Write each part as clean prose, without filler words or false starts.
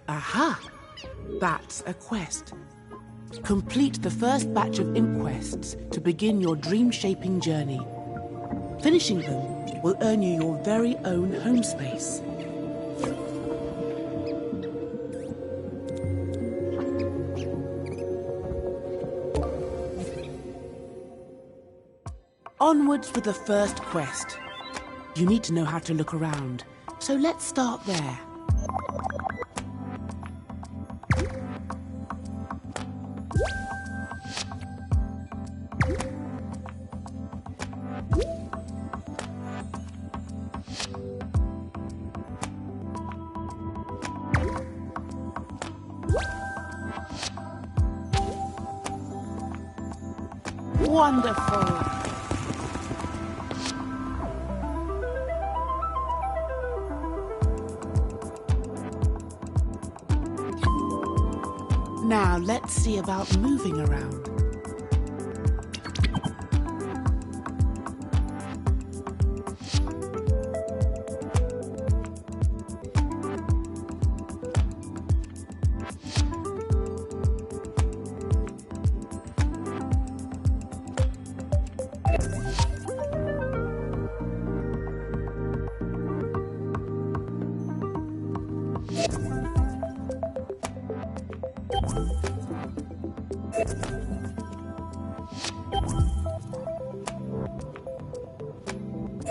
Aha! That's a quest. Complete the first batch of inquests to begin your dream-shaping journey. Finishing them will earn you your very own home space. Onwards for the first quest. You need to know how to look around, so let's start there. Wonderful! Now let's see about moving around.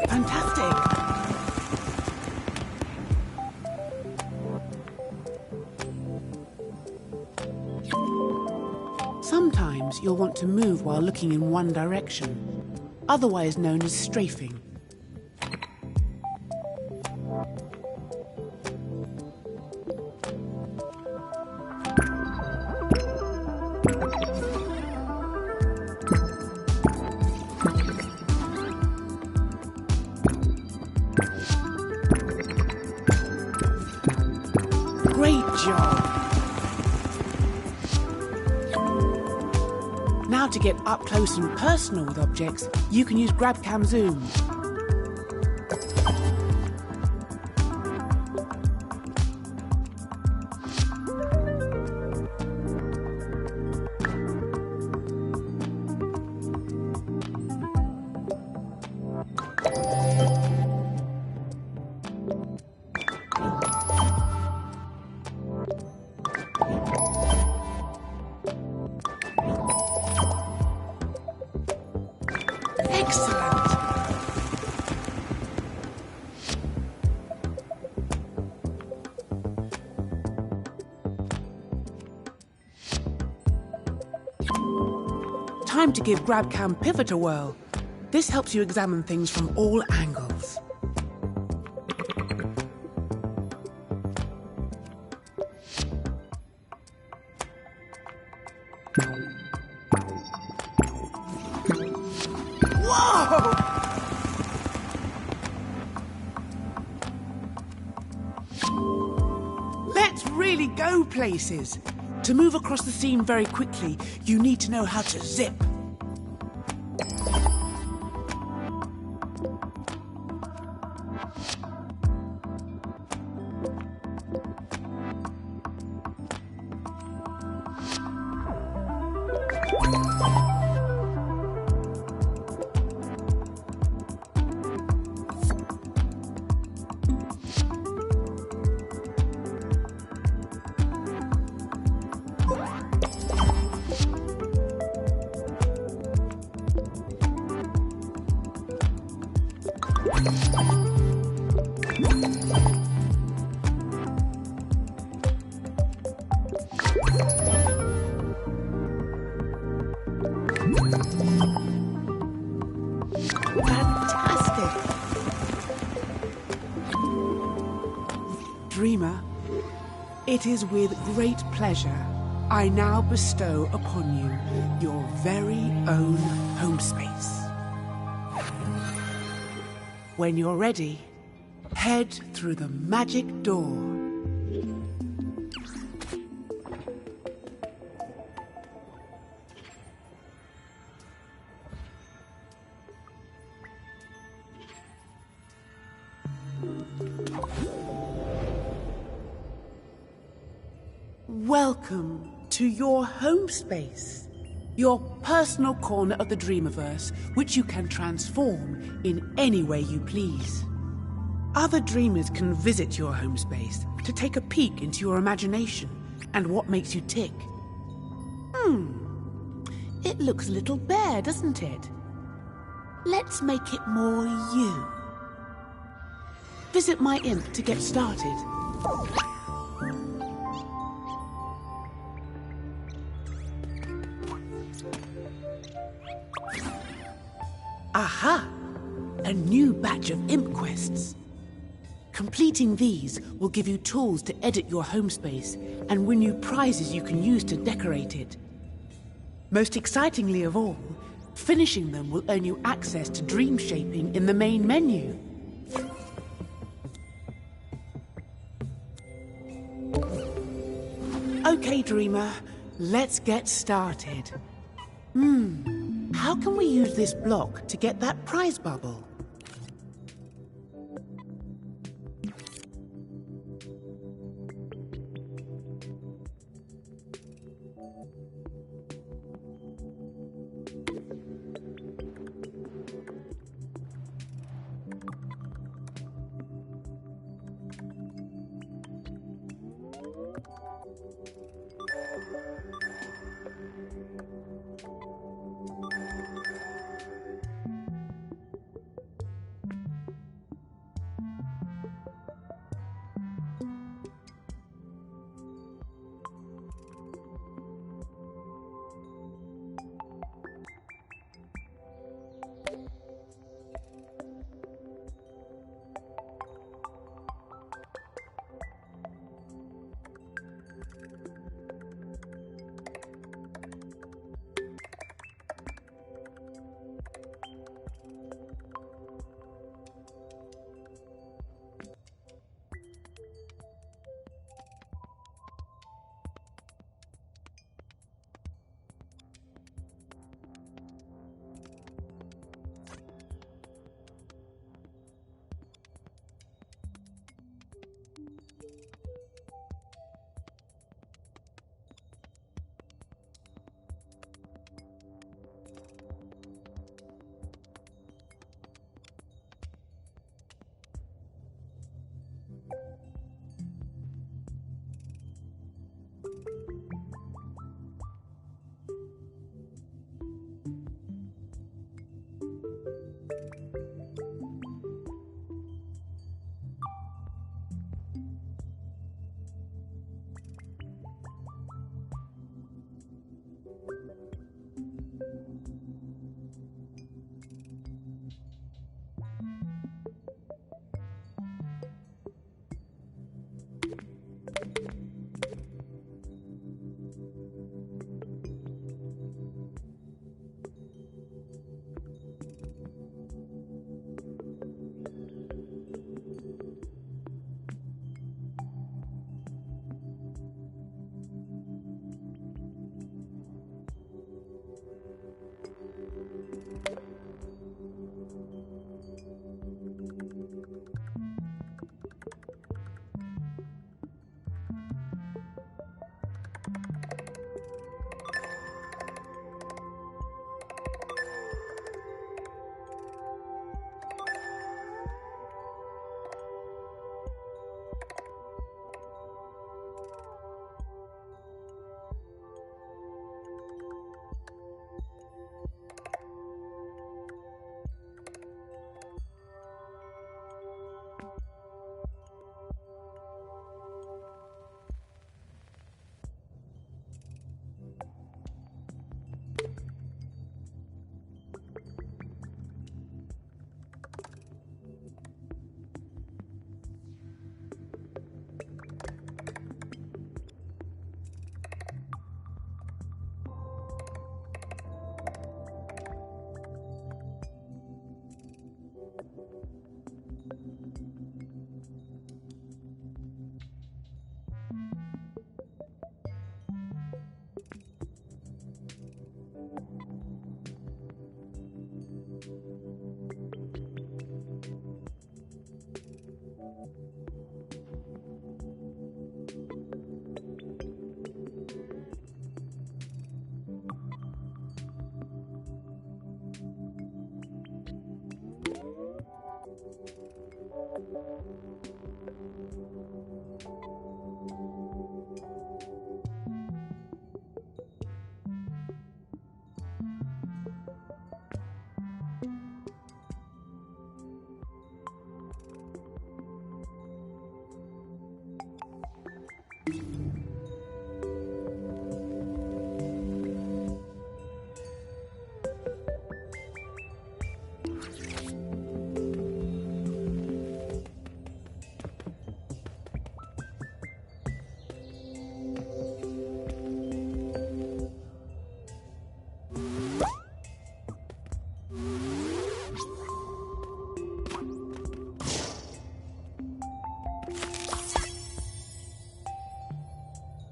Fantastic! Sometimes you'll want to move while looking in one direction, otherwise known as strafing. Great job! Now to get up close and personal with objects, you can use GrabCam Zoom. Excellent! Time to give GrabCam Pivot a whirl. This helps you examine things from all angles. Whoa! Let's really go places. To move across the scene very quickly, you need to know how to zip. Fantastic! Dreamer, it is with great pleasure I now bestow upon you your very own home space. When you're ready, head through the magic door. Welcome to your home space, your personal corner of the Dreamiverse, which you can transform in any way you please. Other dreamers can visit your home space to take a peek into your imagination and what makes you tick. It looks a little bare, doesn't it? Let's make it more you. Visit my imp to get started. Aha! A new batch of imp quests. Completing these will give you tools to edit your home space and win you prizes you can use to decorate it. Most excitingly of all, finishing them will earn you access to dream shaping in the main menu. Okay, Dreamer, let's get started. How can we use this block to get that prize bubble?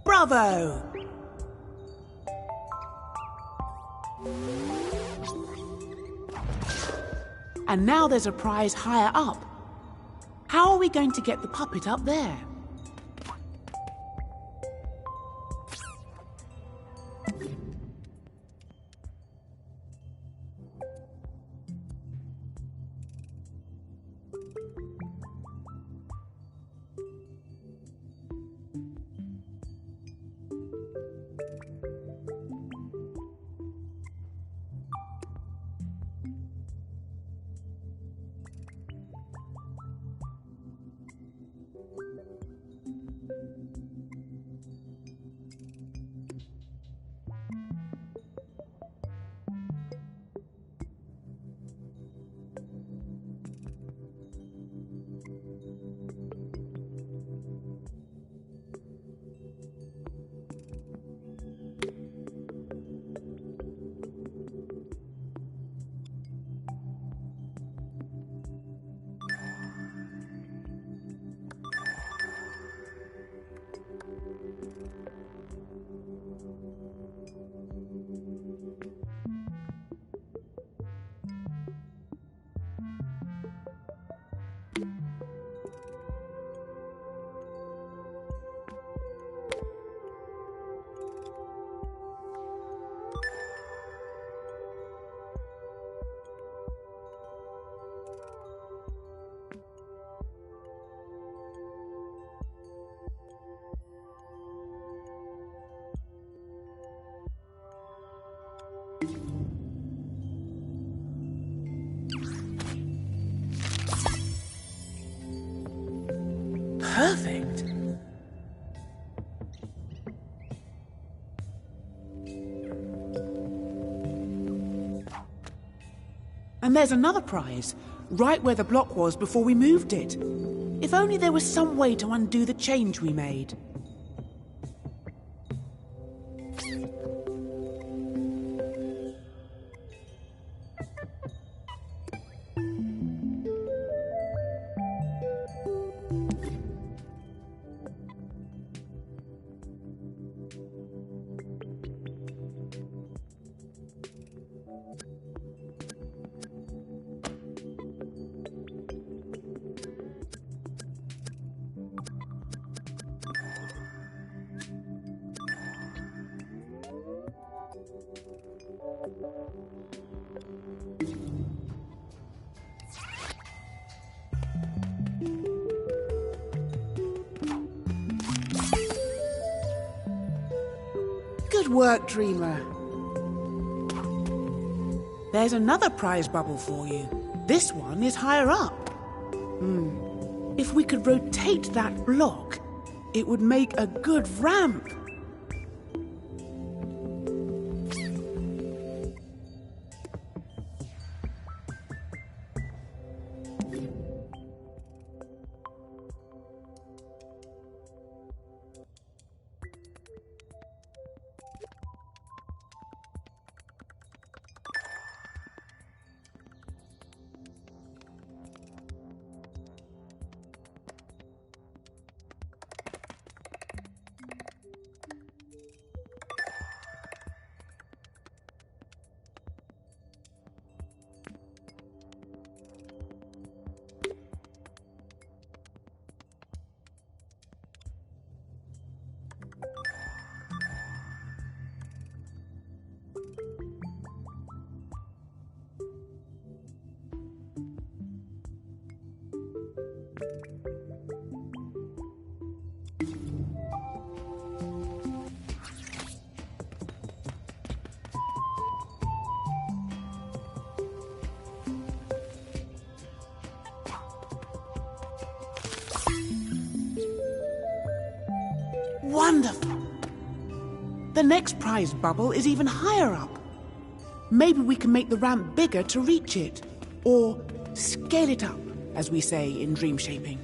Bravo! And now there's a prize higher up. How are we going to get the puppet up there? Perfect. And there's another prize, right where the block was before we moved it. If only there was some way to undo the change we made. Good work, Dreamer. There's another prize bubble for you. This one is higher up. If we could rotate that block, it would make a good ramp. Wonderful! The next prize bubble is even higher up. Maybe we can make the ramp bigger to reach it. Or scale it up, as we say in dream shaping.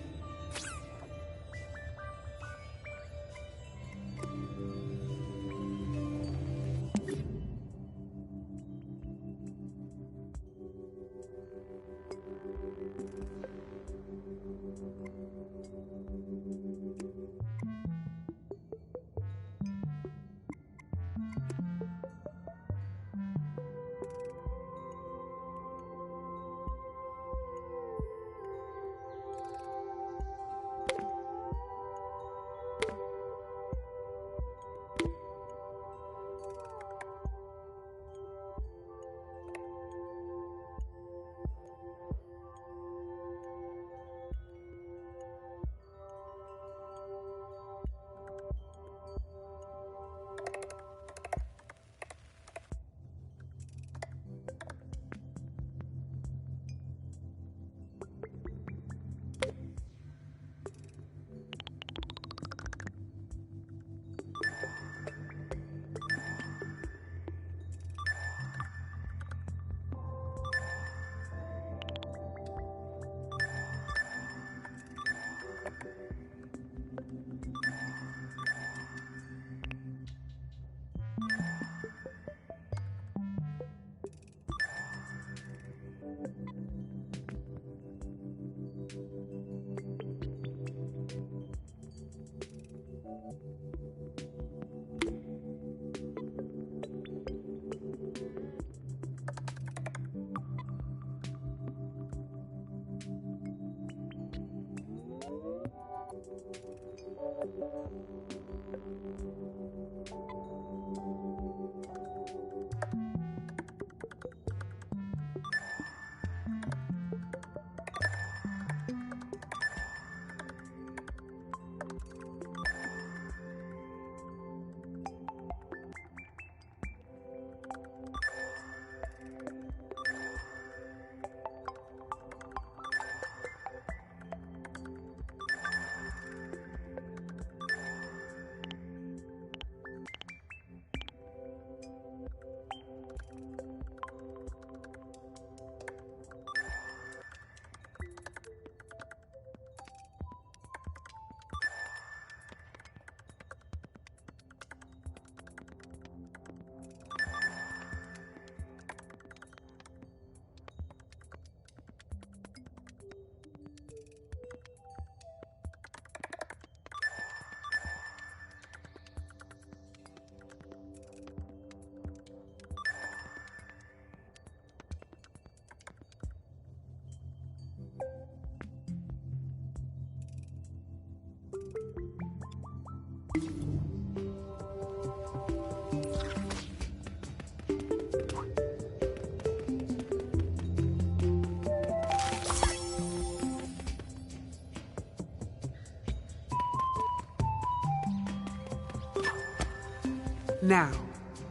Now,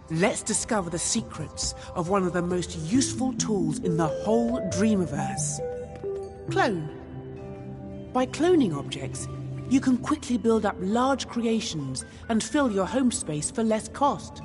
let's discover the secrets of one of the most useful tools in the whole Dreamiverse. Clone. By cloning objects, you can quickly build up large creations and fill your home space for less cost.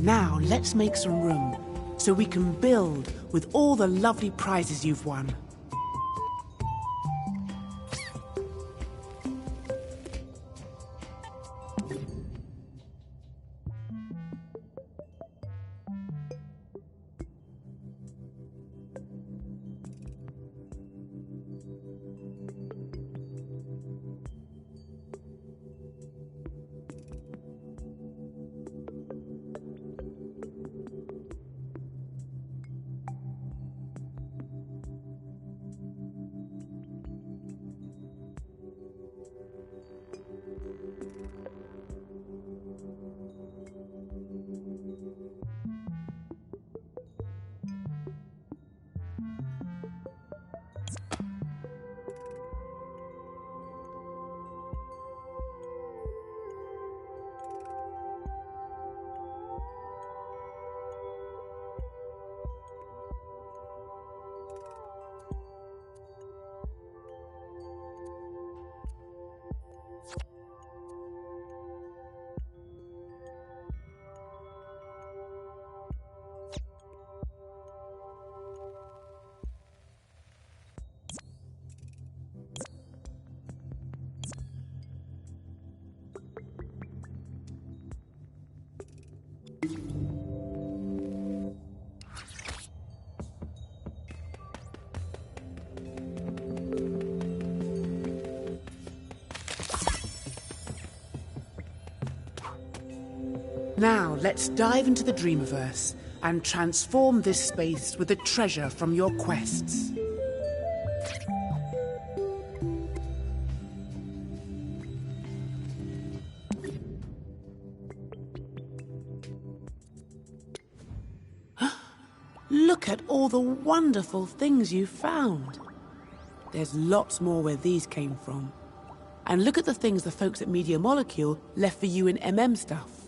Now let's make some room so we can build with all the lovely prizes you've won. Now let's dive into the Dreamiverse and transform this space with the treasure from your quests. Look at all the wonderful things you found. There's lots more where these came from. And look at the things the folks at Media Molecule left for you in MM stuff.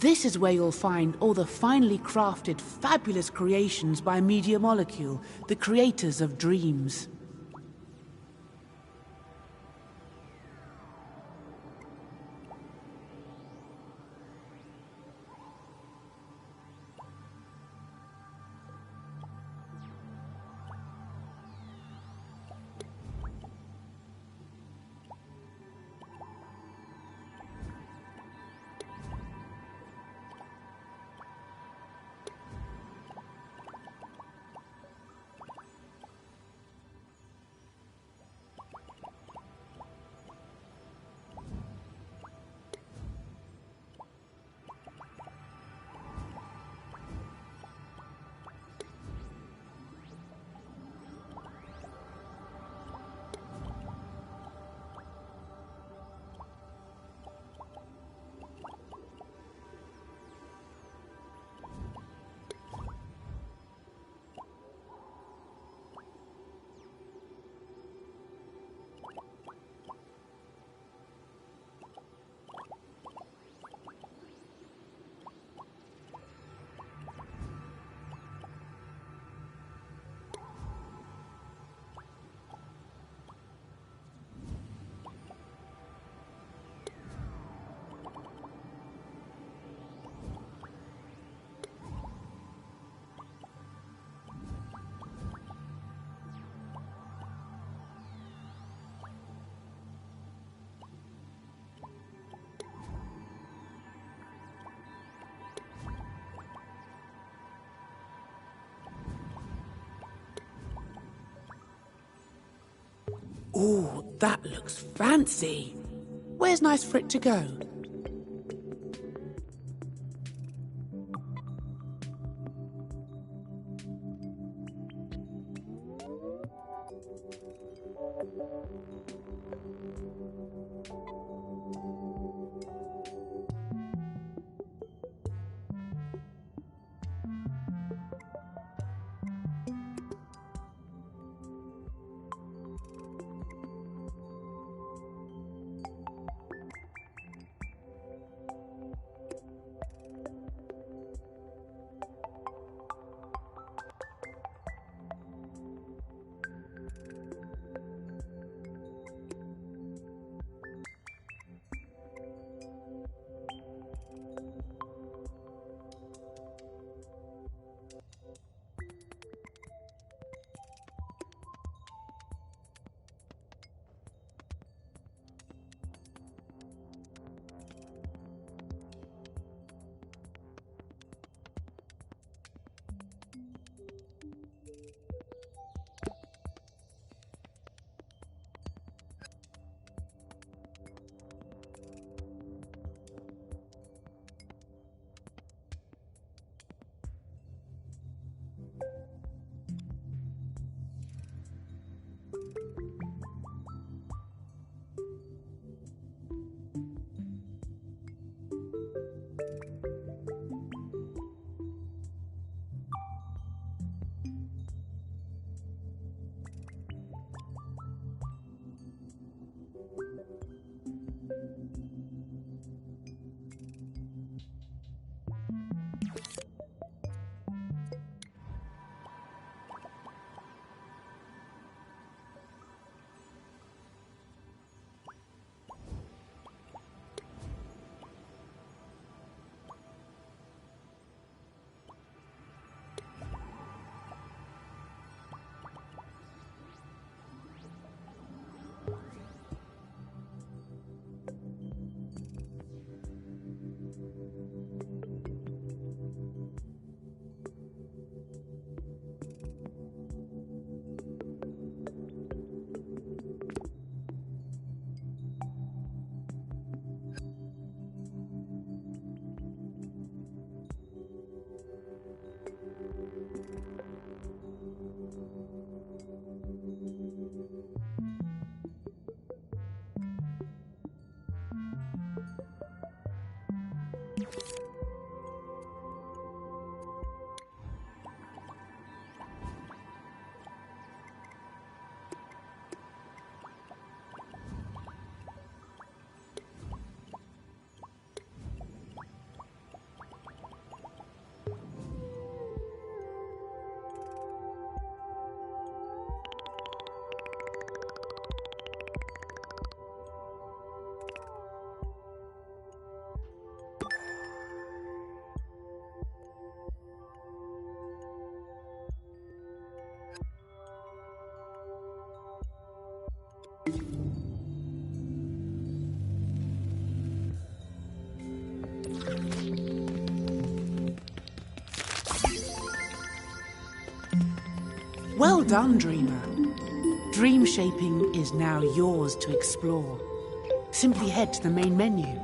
This is where you'll find all the finely crafted, fabulous creations by Media Molecule, the creators of dreams. Ooh, that looks fancy. Where's nice for it to go? Well done, dreamer. Dream shaping is now yours to explore. Simply head to the main menu.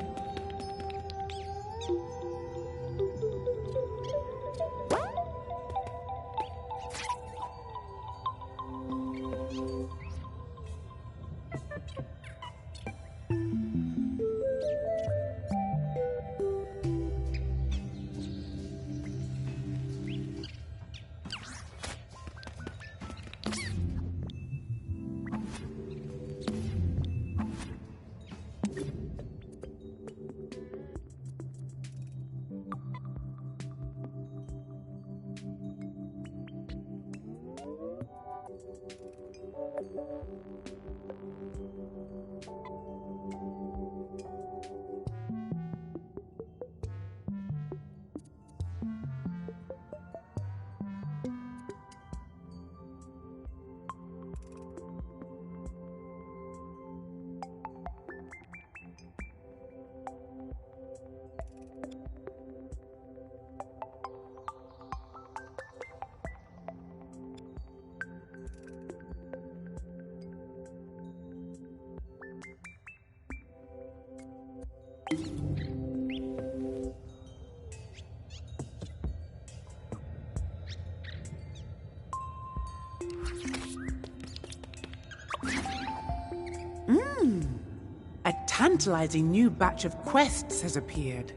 A tantalizing new batch of quests has appeared.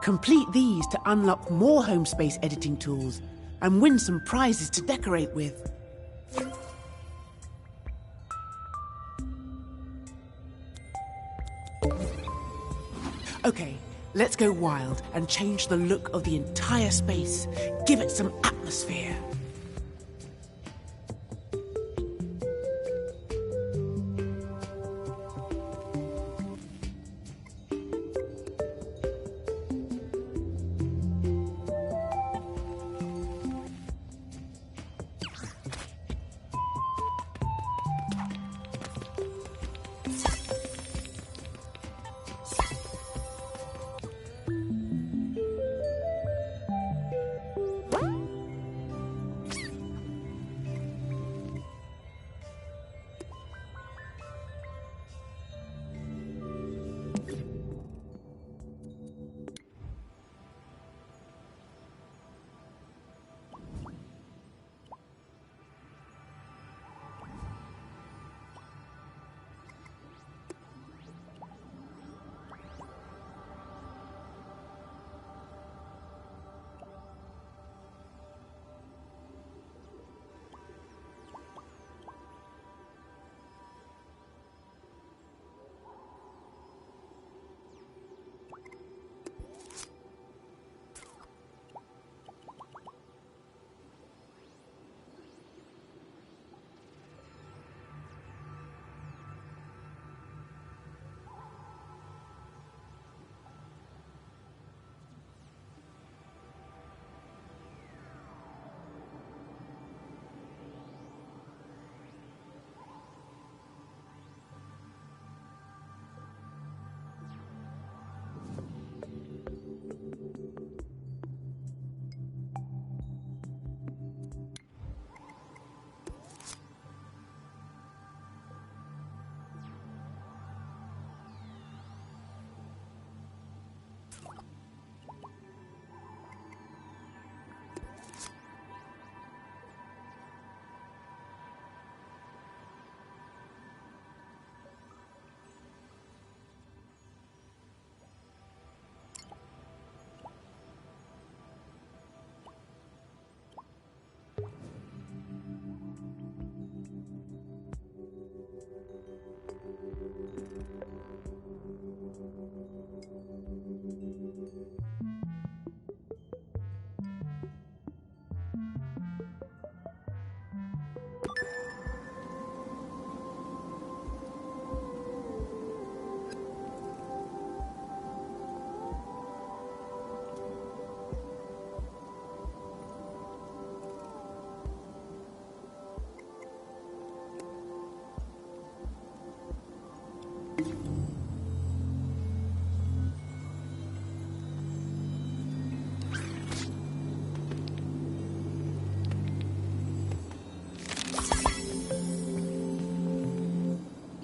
Complete these to unlock more home space editing tools and win some prizes to decorate with. Okay, let's go wild and change the look of the entire space. Give it some atmosphere.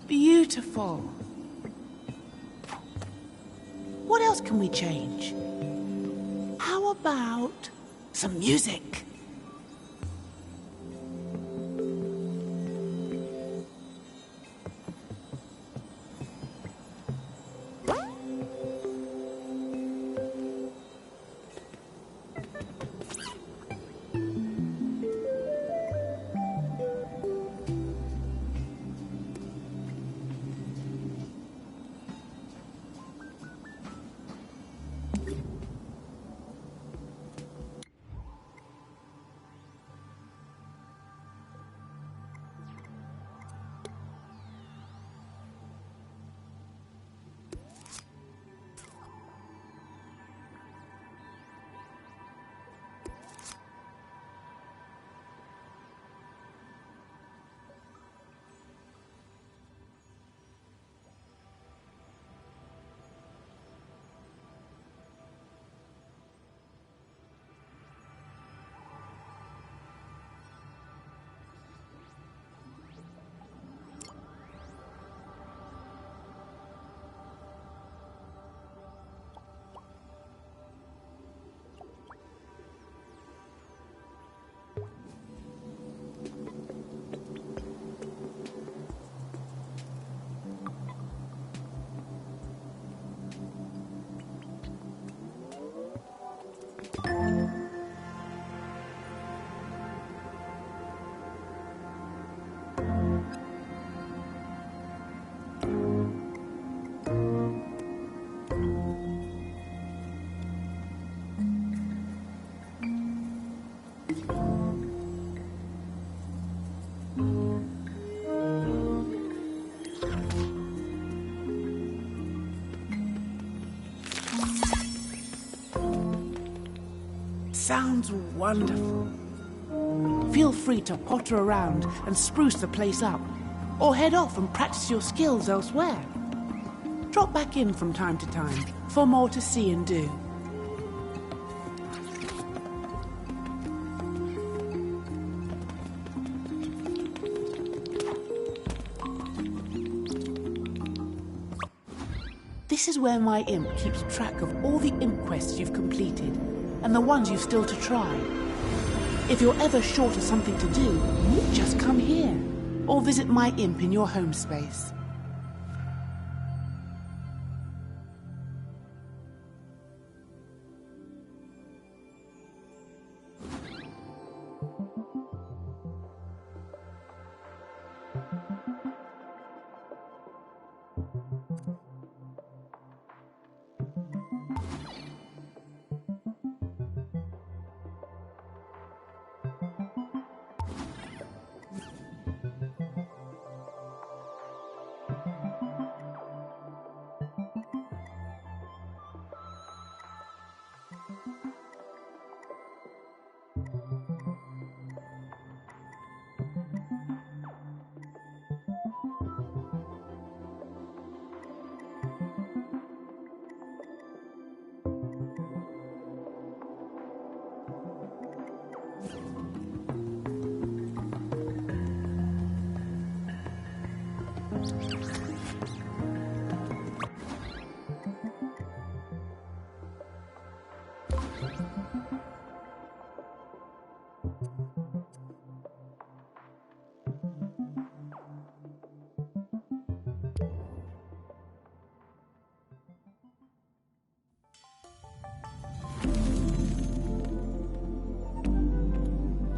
Beautiful. What else can we change? How about some music? sounds wonderful. Feel free to potter around and spruce the place up, or head off and practice your skills elsewhere. Drop back in from time to time for more to see and do. This is where my imp keeps track of all the imp quests you've completed and the ones you've still to try. If you're ever short of something to do, just come here or visit my imp in your home space.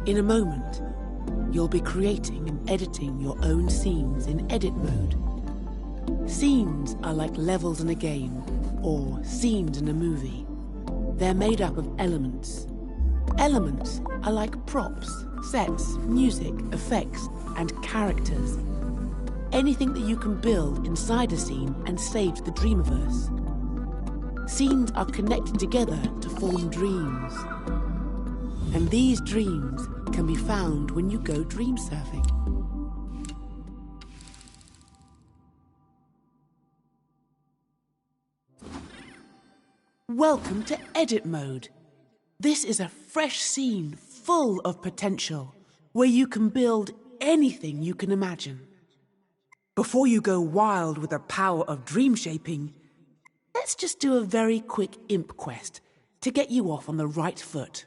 In a moment, you'll be creating and editing your own scenes in edit mode. Scenes are like levels in a game, or scenes in a movie. They're made up of elements. Elements are like props, sets, music, effects, and characters. Anything that you can build inside a scene and save to the Dreamiverse. Scenes are connected together to form dreams. And these dreams can be found when you go dream surfing. Welcome to Edit Mode. This is a fresh scene full of potential, where you can build anything you can imagine. Before you go wild with the power of dream shaping, let's just do a very quick imp quest to get you off on the right foot.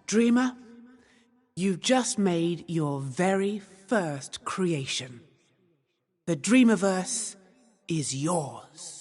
Dreamer, you've just made your very first creation. The Dreamiverse is yours.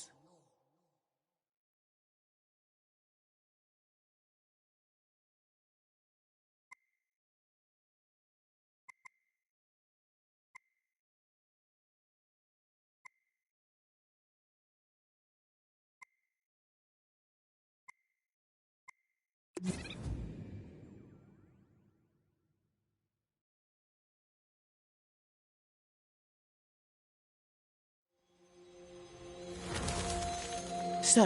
So,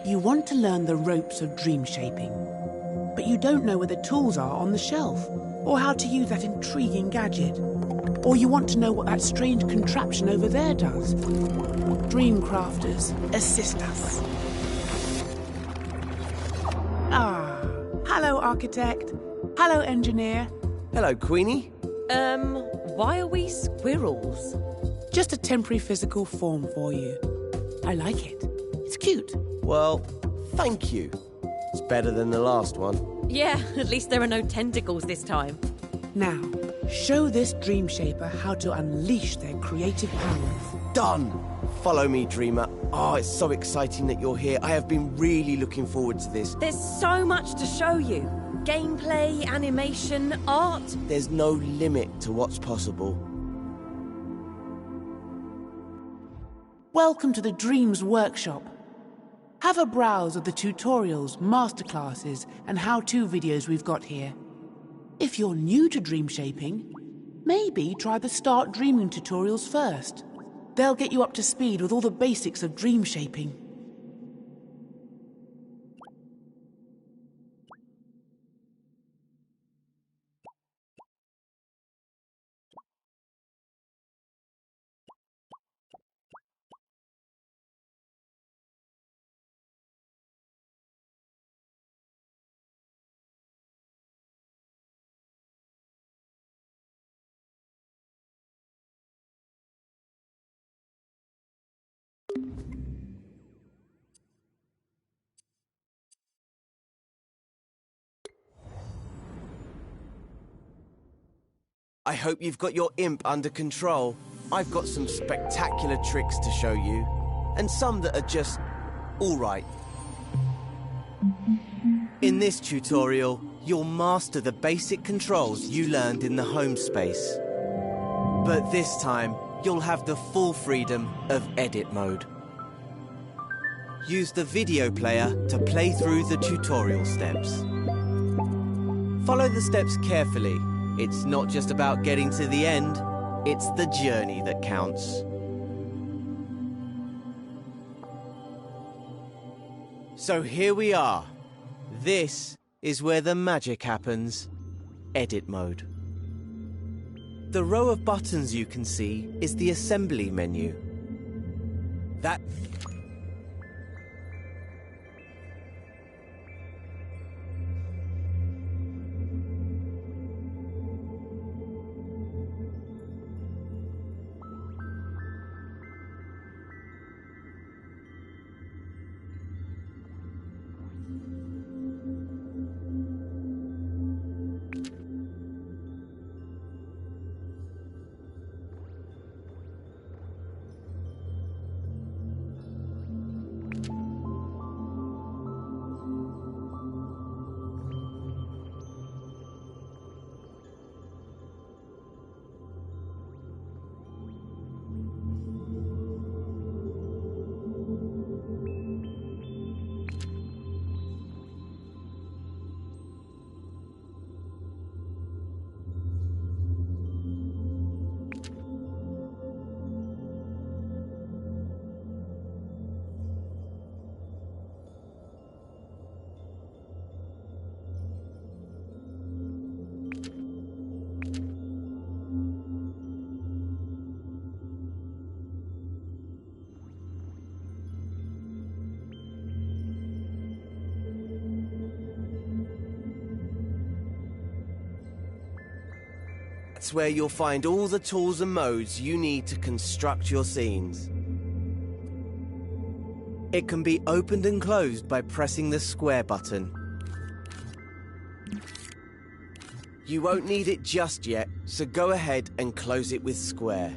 you want to learn the ropes of dream shaping, but you don't know where the tools are on the shelf, or how to use that intriguing gadget, or you want to know what that strange contraption over there does. Dreamcrafters, assist us. Ah, hello, architect. Hello, engineer. Hello, Queenie. Why are we squirrels? Just a temporary physical form for you. I like it. It's cute. Well, thank you. It's better than the last one. Yeah, at least there are no tentacles this time. Now, show this dream shaper how to unleash their creative powers. Done! Follow me, Dreamer. Oh, it's so exciting that you're here. I have been really looking forward to this. There's so much to show you. gameplay, animation, art. There's no limit to what's possible. Welcome to the Dreams Workshop. Have a browse of the tutorials, masterclasses, and how-to videos we've got here. If you're new to dream shaping, maybe try the Start Dreaming tutorials first. They'll get you up to speed with all the basics of dream shaping. I hope you've got your imp under control. I've got some spectacular tricks to show you, and some that are just alright. In this tutorial, you'll master the basic controls you learned in the home space. But this time, you'll have the full freedom of edit mode. Use the video player to play through the tutorial steps. Follow the steps carefully. It's not just about getting to the end, it's the journey that counts. So here we are. This is where the magic happens. Edit mode. The row of buttons you can see is the assembly menu. That's where you'll find all the tools and modes you need to construct your scenes. It can be opened and closed by pressing the square button. You won't need it just yet, so go ahead and close it with square.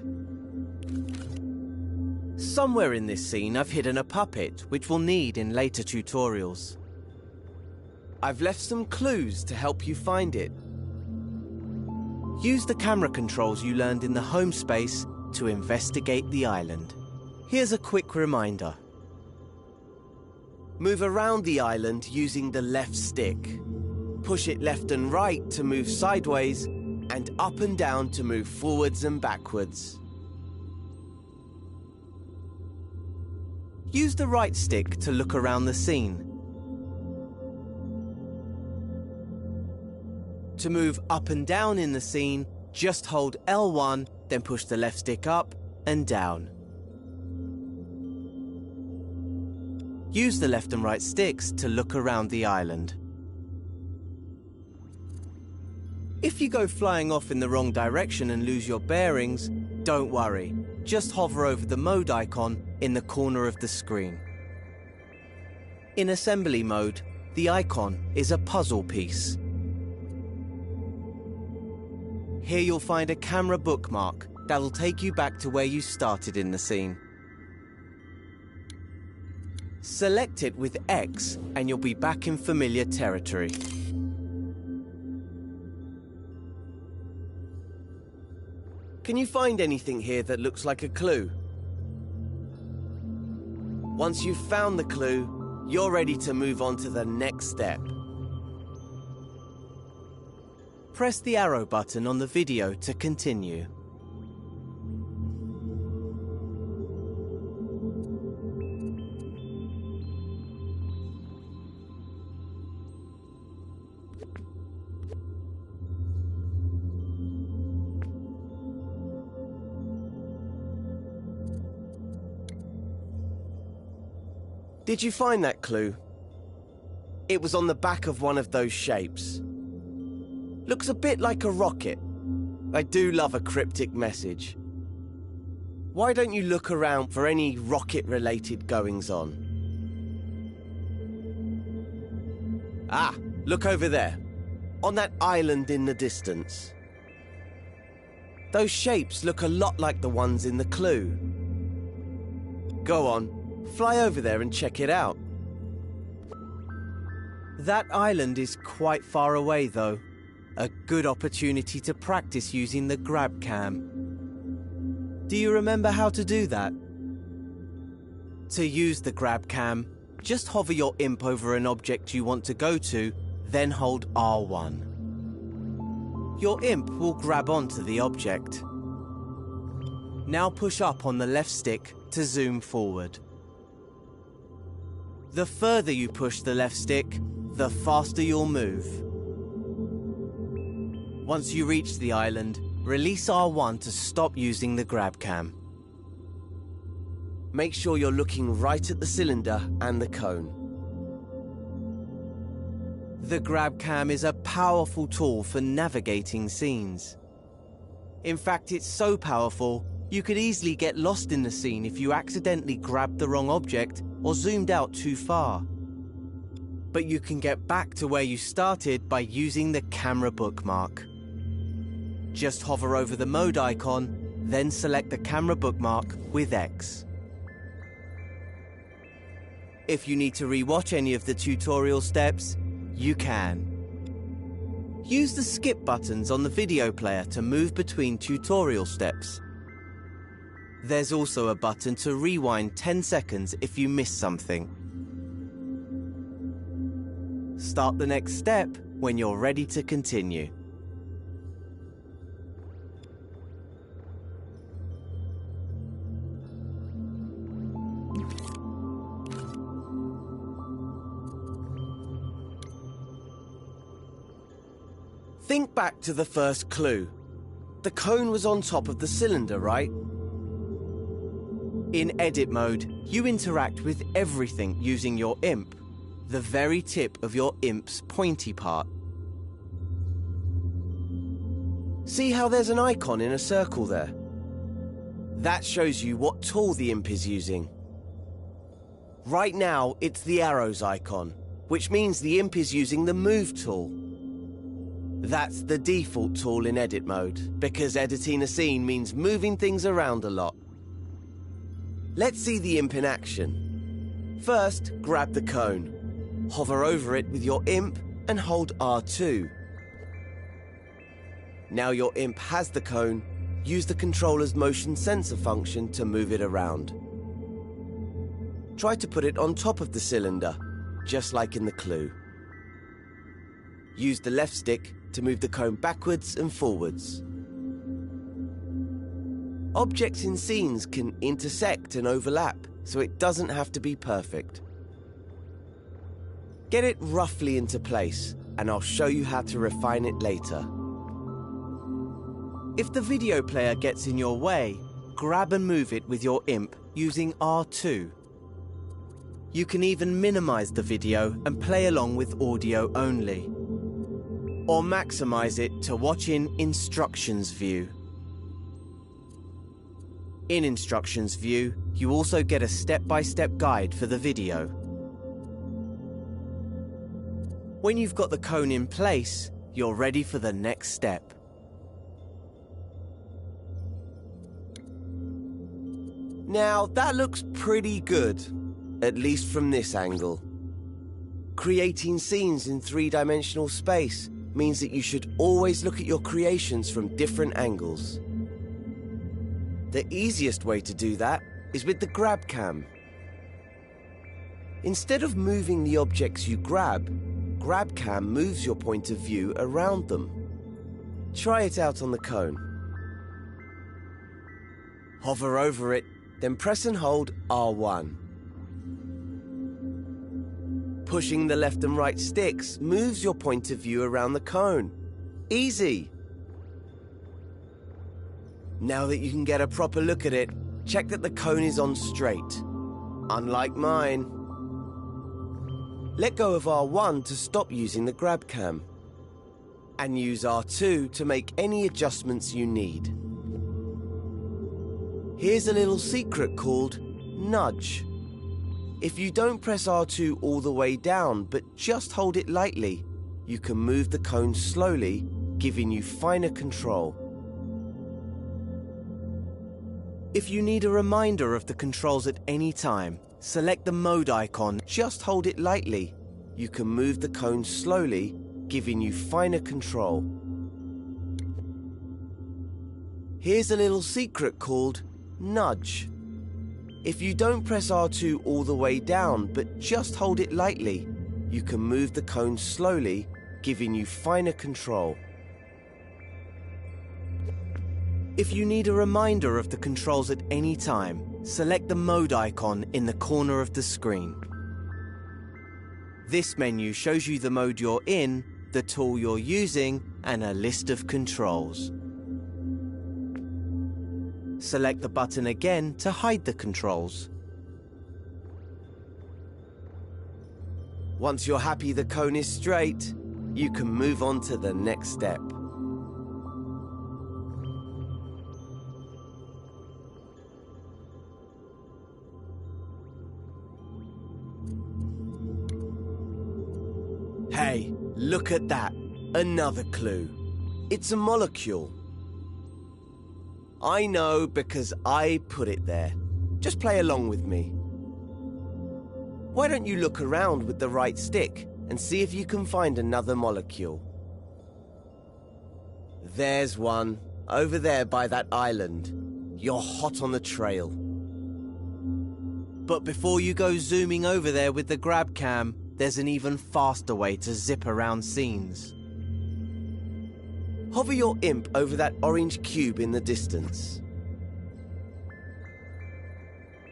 Somewhere in this scene I've hidden a puppet, which we'll need in later tutorials. I've left some clues to help you find it. Use the camera controls you learned in the home space to investigate the island. Here's a quick reminder. Move around the island using the left stick. Push it left and right to move sideways, and up and down to move forwards and backwards. Use the right stick to look around the scene. To move up and down in the scene, just hold L1, then push the left stick up and down. Use the left and right sticks to look around the island. If you go flying off in the wrong direction and lose your bearings, don't worry. Just hover over the mode icon in the corner of the screen. In assembly mode, the icon is a puzzle piece. Here you'll find a camera bookmark that'll take you back to where you started in the scene. Select it with X and you'll be back in familiar territory. Can you find anything here that looks like a clue? Once you've found the clue, you're ready to move on to the next step. Press the arrow button on the video to continue. Did you find that clue? It was on the back of one of those shapes. Looks a bit like a rocket. I do love a cryptic message. Why don't you look around for any rocket-related goings-on? Ah, look over there. On that island in the distance. Those shapes look a lot like the ones in the clue. Go on. Fly over there and check it out. That island is quite far away though. A good opportunity to practice using the grab cam. Do you remember how to do that? To use the grab cam, just hover your imp over an object you want to go to, then hold R1. Your imp will grab onto the object. Now push up on the left stick to zoom forward. The further you push the left stick, the faster you'll move. Once you reach the island, release R1 to stop using the grab cam. Make sure you're looking right at the cylinder and the cone. The grab cam is a powerful tool for navigating scenes. In fact, it's so powerful, you could easily get lost in the scene if you accidentally grabbed the wrong object or zoomed out too far. But you can get back to where you started by using the camera bookmark. Just hover over the mode icon, then select the camera bookmark with X. If you need to rewatch any of the tutorial steps, you can. Use the skip buttons on the video player to move between tutorial steps. There's also a button to rewind 10 seconds if you miss something. Start the next step when you're ready to continue. Think back to the first clue. The cone was on top of the cylinder, right? In edit mode, you interact with everything using your imp, the very tip of your imp's pointy part. See how there's an icon in a circle there? That shows you what tool the imp is using. Right now, it's the arrows icon, which means the imp is using the move tool. That's the default tool in edit mode, because editing a scene means moving things around a lot. Let's see the imp in action. First, grab the cone. Hover over it with your imp and hold R2. Now your imp has the cone, use the controller's motion sensor function to move it around. Try to put it on top of the cylinder, just like in the clue. Use the left stick to move the cone backwards and forwards. Objects in scenes can intersect and overlap, so it doesn't have to be perfect. Get it roughly into place, and I'll show you how to refine it later. If the video player gets in your way, grab and move it with your imp using R2. You can even minimize the video and play along with audio only. Or maximize it to watch in Instructions View. In Instructions View, you also get a step-by-step guide for the video. When you've got the cone in place, you're ready for the next step. Now, that looks pretty good, at least from this angle. Creating scenes in three-dimensional space means that you should always look at your creations from different angles. The easiest way to do that is with the grab cam. Instead of moving the objects you grab cam moves your point of view around them. Try it out on the cone. Hover over it, then press and hold R1. Pushing the left and right sticks moves your point of view around the cone. Easy! Now that you can get a proper look at it, check that the cone is on straight. Unlike mine. Let go of R1 to stop using the grab cam. And use R2 to make any adjustments you need. Here's a little secret called nudge. If you don't press R2 all the way down, but just hold it lightly, you can move the cone slowly, giving you finer control. If you need a reminder of the controls at any time, select the mode icon, just hold it lightly. You can move the cone slowly, giving you finer control. Here's a little secret called nudge. If you don't press R2 all the way down, but just hold it lightly, you can move the cone slowly, giving you finer control. If you need a reminder of the controls at any time, select the mode icon in the corner of the screen. This menu shows you the mode you're in, the tool you're using, and a list of controls. Select the button again to hide the controls. Once you're happy the cone is straight, you can move on to the next step. Hey, look at that. Another clue. It's a molecule. I know because I put it there. Just play along with me. Why don't you look around with the right stick and see if you can find another molecule? There's one, over there by that island. You're hot on the trail. But before you go zooming over there with the grab cam, there's an even faster way to zip around scenes. Hover your imp over that orange cube in the distance.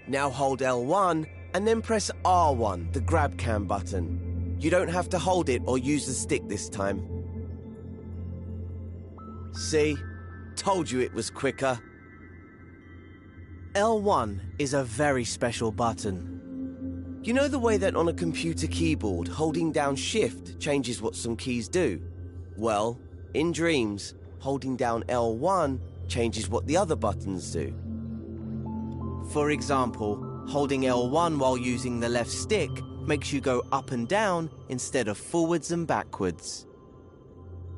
Now hold L1 and then press R1, the grab cam button. You don't have to hold it or use the stick this time. See? Told you it was quicker. L1 is a very special button. You know the way that on a computer keyboard, holding down Shift changes what some keys do? Well, in Dreams, holding down L1 changes what the other buttons do. For example, holding L1 while using the left stick makes you go up and down instead of forwards and backwards.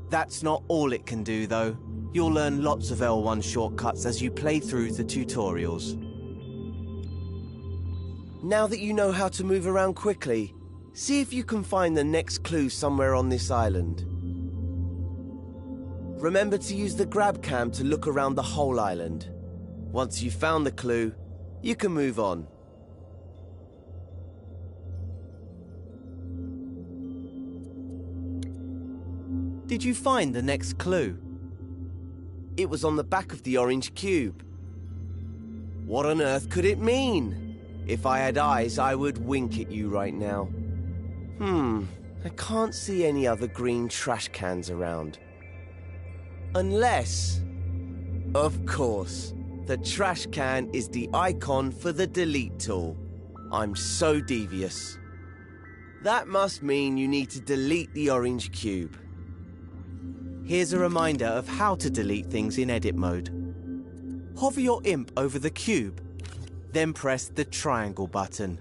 That's not all it can do though. You'll learn lots of L1 shortcuts as you play through the tutorials. Now that you know how to move around quickly, see if you can find the next clue somewhere on this island. Remember to use the grab cam to look around the whole island. Once you've found the clue, you can move on. Did you find the next clue? It was on the back of the orange cube. What on earth could it mean? If I had eyes, I would wink at you right now. I can't see any other green trash cans around. Unless, of course, the trash can is the icon for the delete tool. I'm so devious. That must mean you need to delete the orange cube. Here's a reminder of how to delete things in edit mode. Hover your imp over the cube, then press the triangle button.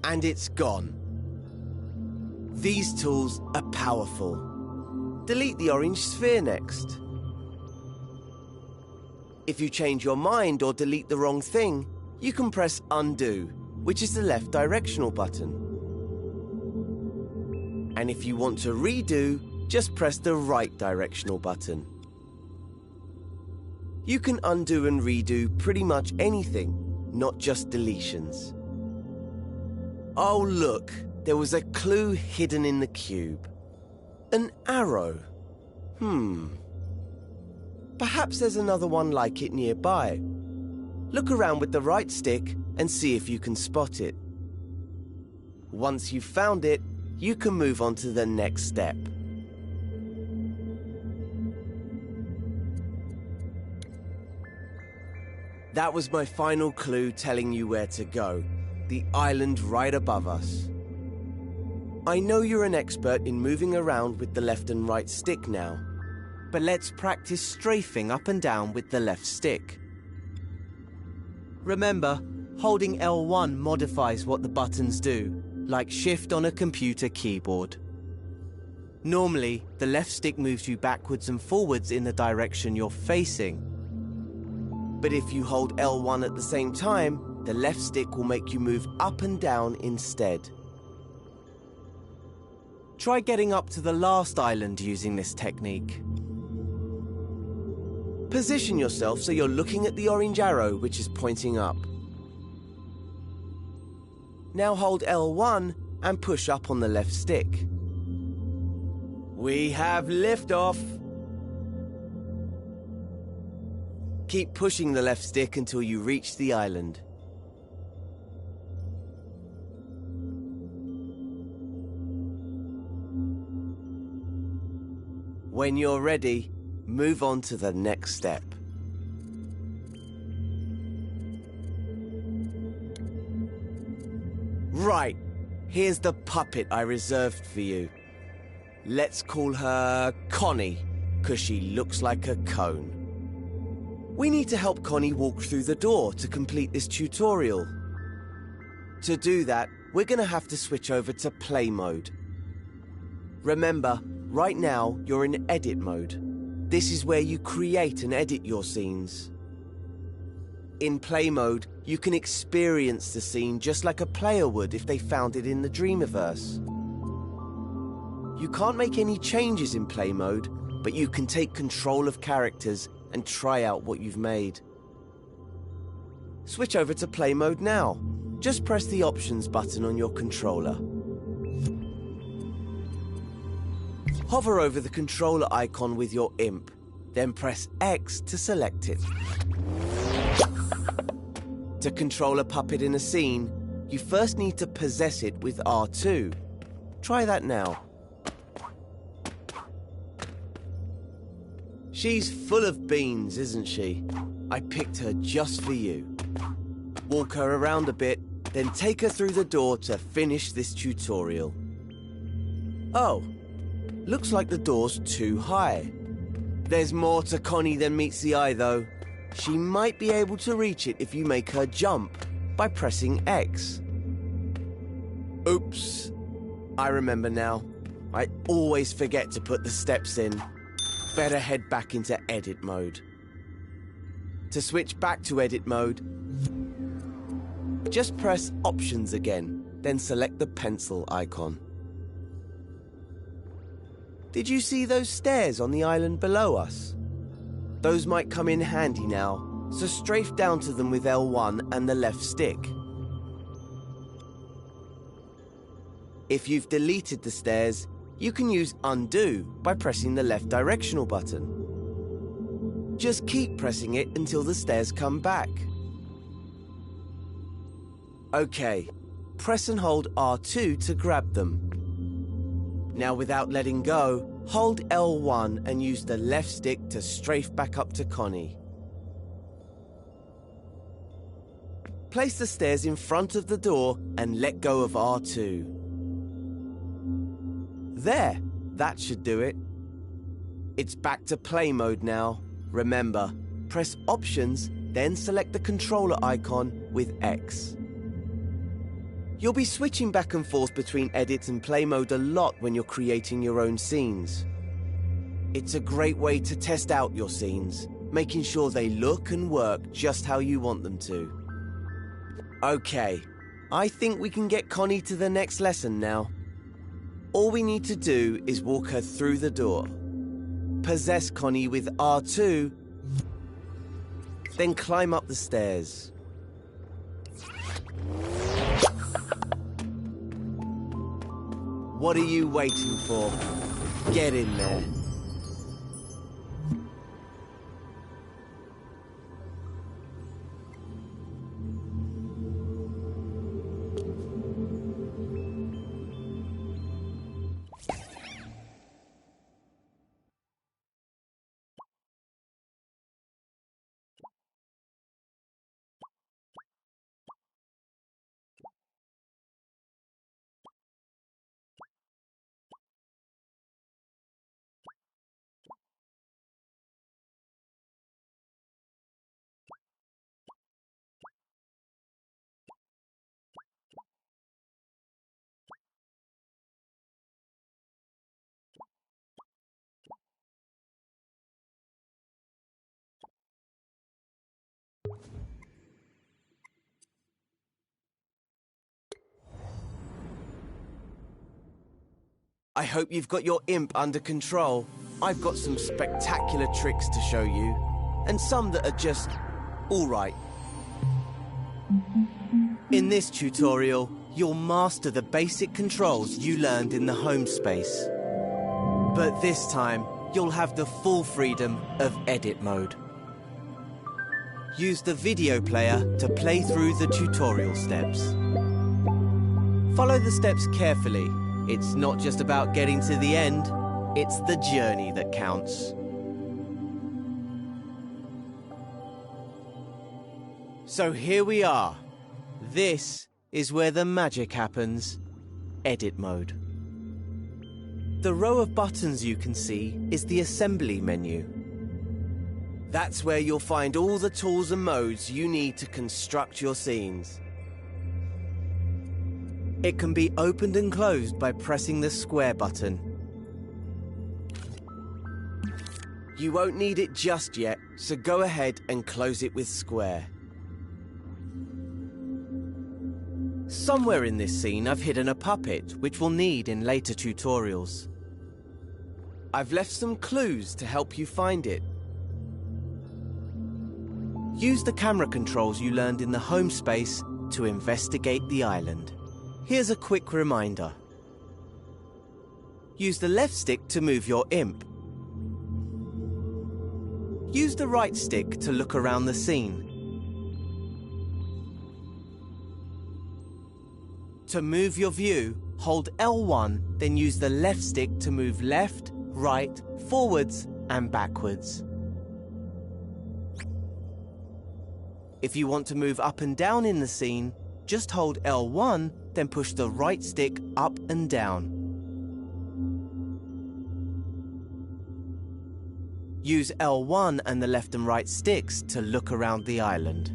And it's gone. These tools are powerful. Delete the orange sphere next. If you change your mind or delete the wrong thing, you can press undo, which is the left directional button. And if you want to redo, just press the right directional button. You can undo and redo pretty much anything, not just deletions. Oh look, there was a clue hidden in the cube. An arrow. Perhaps there's another one like it nearby. Look around with the right stick and see if you can spot it. Once you've found it, you can move on to the next step. That was my final clue telling you where to go. The island right above us. I know you're an expert in moving around with the left and right stick now. But let's practice strafing up and down with the left stick. Remember, holding L1 modifies what the buttons do, like shift on a computer keyboard. Normally, the left stick moves you backwards and forwards in the direction you're facing. But if you hold L1 at the same time, the left stick will make you move up and down instead. Try getting up to the last island using this technique. Position yourself so you're looking at the orange arrow which is pointing up. Now hold L1 and push up on the left stick. We have liftoff! Keep pushing the left stick until you reach the island. When you're ready, move on to the next step. Right, here's the puppet I reserved for you. Let's call her Connie, 'cause she looks like a cone. We need to help Connie walk through the door to complete this tutorial. To do that, we're gonna have to switch over to play mode. Remember, right now you're in edit mode. This is where you create and edit your scenes. In play mode, you can experience the scene just like a player would if they found it in the Dreamiverse. You can't make any changes in play mode, but you can take control of characters and try out what you've made. Switch over to play mode now. Just press the options button on your controller. Hover over the controller icon with your imp, then press X to select it. To control a puppet in a scene, you first need to possess it with R2. Try that now. She's full of beans, isn't she? I picked her just for you. Walk her around a bit, then take her through the door to finish this tutorial. Oh, looks like the door's too high. There's more to Connie than meets the eye, though. She might be able to reach it if you make her jump by pressing X. Oops. I remember now. I always forget to put the steps in. Better head back into edit mode. To switch back to edit mode, just press options again, then select the pencil icon. Did you see those stairs on the island below us? Those might come in handy now, so strafe down to them with L1 and the left stick. If you've deleted the stairs, you can use undo by pressing the left directional button. Just keep pressing it until the stairs come back. Okay, press and hold R2 to grab them. Now without letting go, hold L1 and use the left stick to strafe back up to Connie. Place the stairs in front of the door and let go of R2. There, that should do it. It's back to play mode now. Remember, press options, then select the controller icon with X. You'll be switching back and forth between edit and play mode a lot when you're creating your own scenes. It's a great way to test out your scenes, making sure they look and work just how you want them to. Okay, I think we can get Connie to the next lesson now. All we need to do is walk her through the door. Possess Connie with R2, Then climb up the stairs. What are you waiting for? Get in there. I hope you've got your imp under control. I've got some spectacular tricks to show you, and some that are just alright. In this tutorial, you'll master the basic controls you learned in the home space. But this time, you'll have the full freedom of edit mode. Use the video player to play through the tutorial steps. Follow the steps carefully. It's not just about getting to the end, it's the journey that counts. So here we are. This is where the magic happens. Edit mode. The row of buttons you can see is the assembly menu. That's where you'll find all the tools and modes you need to construct your scenes. It can be opened and closed by pressing the square button. You won't need it just yet, so go ahead and close it with square. Somewhere in this scene I've hidden a puppet, which we'll need in later tutorials. I've left some clues to help you find it. Use the camera controls you learned in the home space to investigate the island. Here's a quick reminder. Use the left stick to move your imp. Use the right stick to look around the scene. To move your view, hold L1, then use the left stick to move left, right, forwards, and backwards. If you want to move up and down in the scene, just hold L1, then push the right stick up and down. Use L1 and the left and right sticks to look around the island.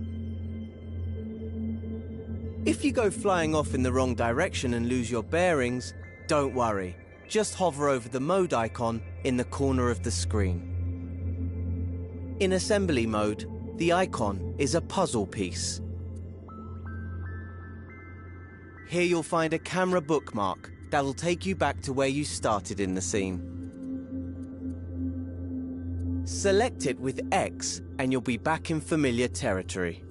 If you go flying off in the wrong direction and lose your bearings, don't worry. Just hover over the mode icon in the corner of the screen. In assembly mode, the icon is a puzzle piece. Here you'll find a camera bookmark that'll take you back to where you started in the scene. Select it with X and you'll be back in familiar territory.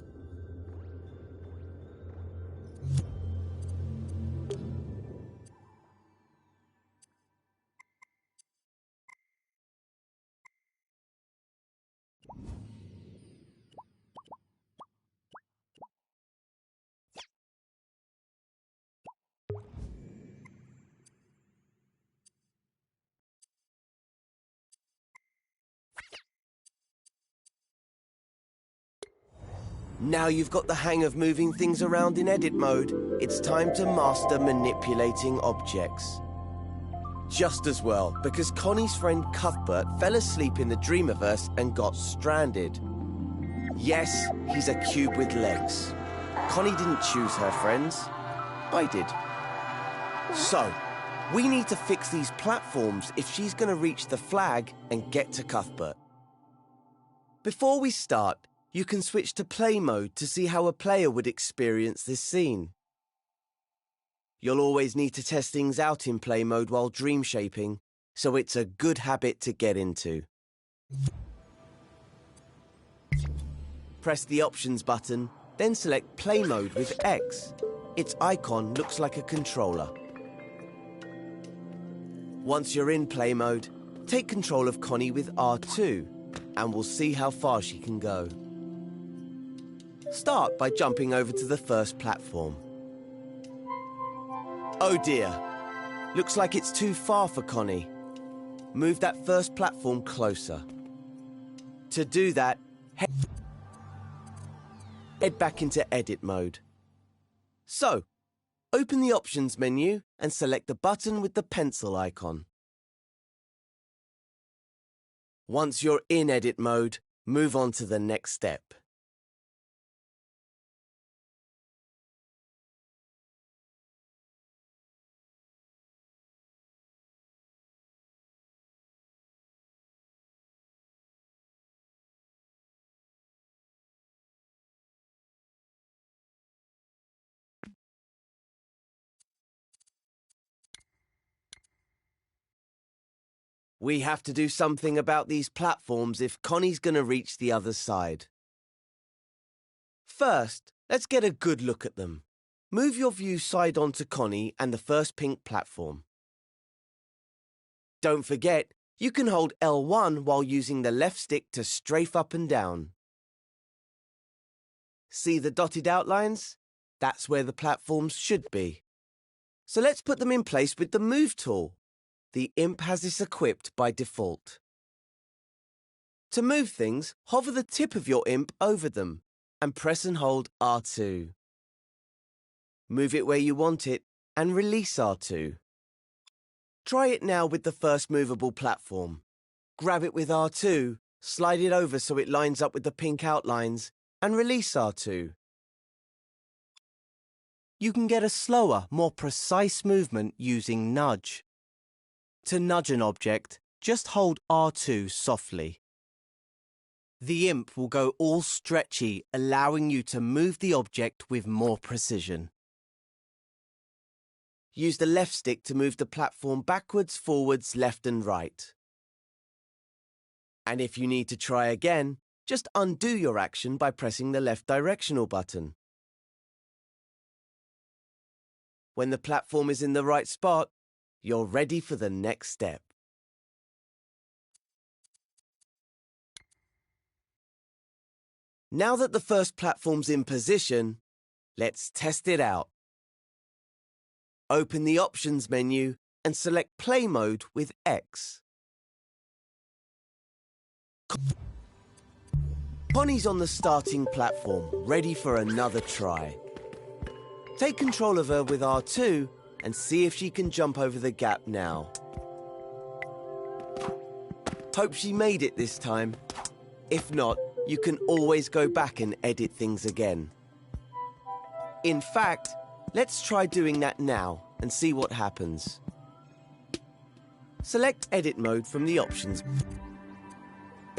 Now you've got the hang of moving things around in edit mode, it's time to master manipulating objects. Just as well, because Connie's friend Cuthbert fell asleep in the Dreamiverse and got stranded. Yes, he's a cube with legs. Connie didn't choose her friends. I did. So, we need to fix these platforms if she's going to reach the flag and get to Cuthbert. Before we start, you can switch to play mode to see how a player would experience this scene. You'll always need to test things out in play mode while dream shaping, so it's a good habit to get into. Press the Options button, then select Play Mode with X. Its icon looks like a controller. Once you're in Play Mode, take control of Connie with R2, and we'll see how far she can go. Start by jumping over to the first platform. Oh dear, looks like it's too far for Connie. Move that first platform closer. To do that, head back into Edit mode. So, open the Options menu and select the button with the pencil icon. Once you're in Edit mode, move on to the next step. We have to do something about these platforms if Connie's going to reach the other side. First, let's get a good look at them. Move your view side on to Connie and the first pink platform. Don't forget, you can hold L1 while using the left stick to strafe up and down. See the dotted outlines? That's where the platforms should be. So let's put them in place with the Move tool. The imp has this equipped by default. To move things, hover the tip of your imp over them and press and hold R2. Move it where you want it and release R2. Try it now with the first movable platform. Grab it with R2, slide it over so it lines up with the pink outlines, and release R2. You can get a slower, more precise movement using Nudge. To nudge an object, just hold R2 softly. The imp will go all stretchy, allowing you to move the object with more precision. Use the left stick to move the platform backwards, forwards, left and right. And if you need to try again, just undo your action by pressing the left directional button. When the platform is in the right spot, you're ready for the next step. Now that the first platform's in position, let's test it out. Open the Options menu and select Play Mode with X. Connie's on the starting platform, ready for another try. Take control of her with R2 and see if she can jump over the gap now. Hope she made it this time. If not, you can always go back and edit things again. In fact, let's try doing that now and see what happens. Select Edit mode from the Options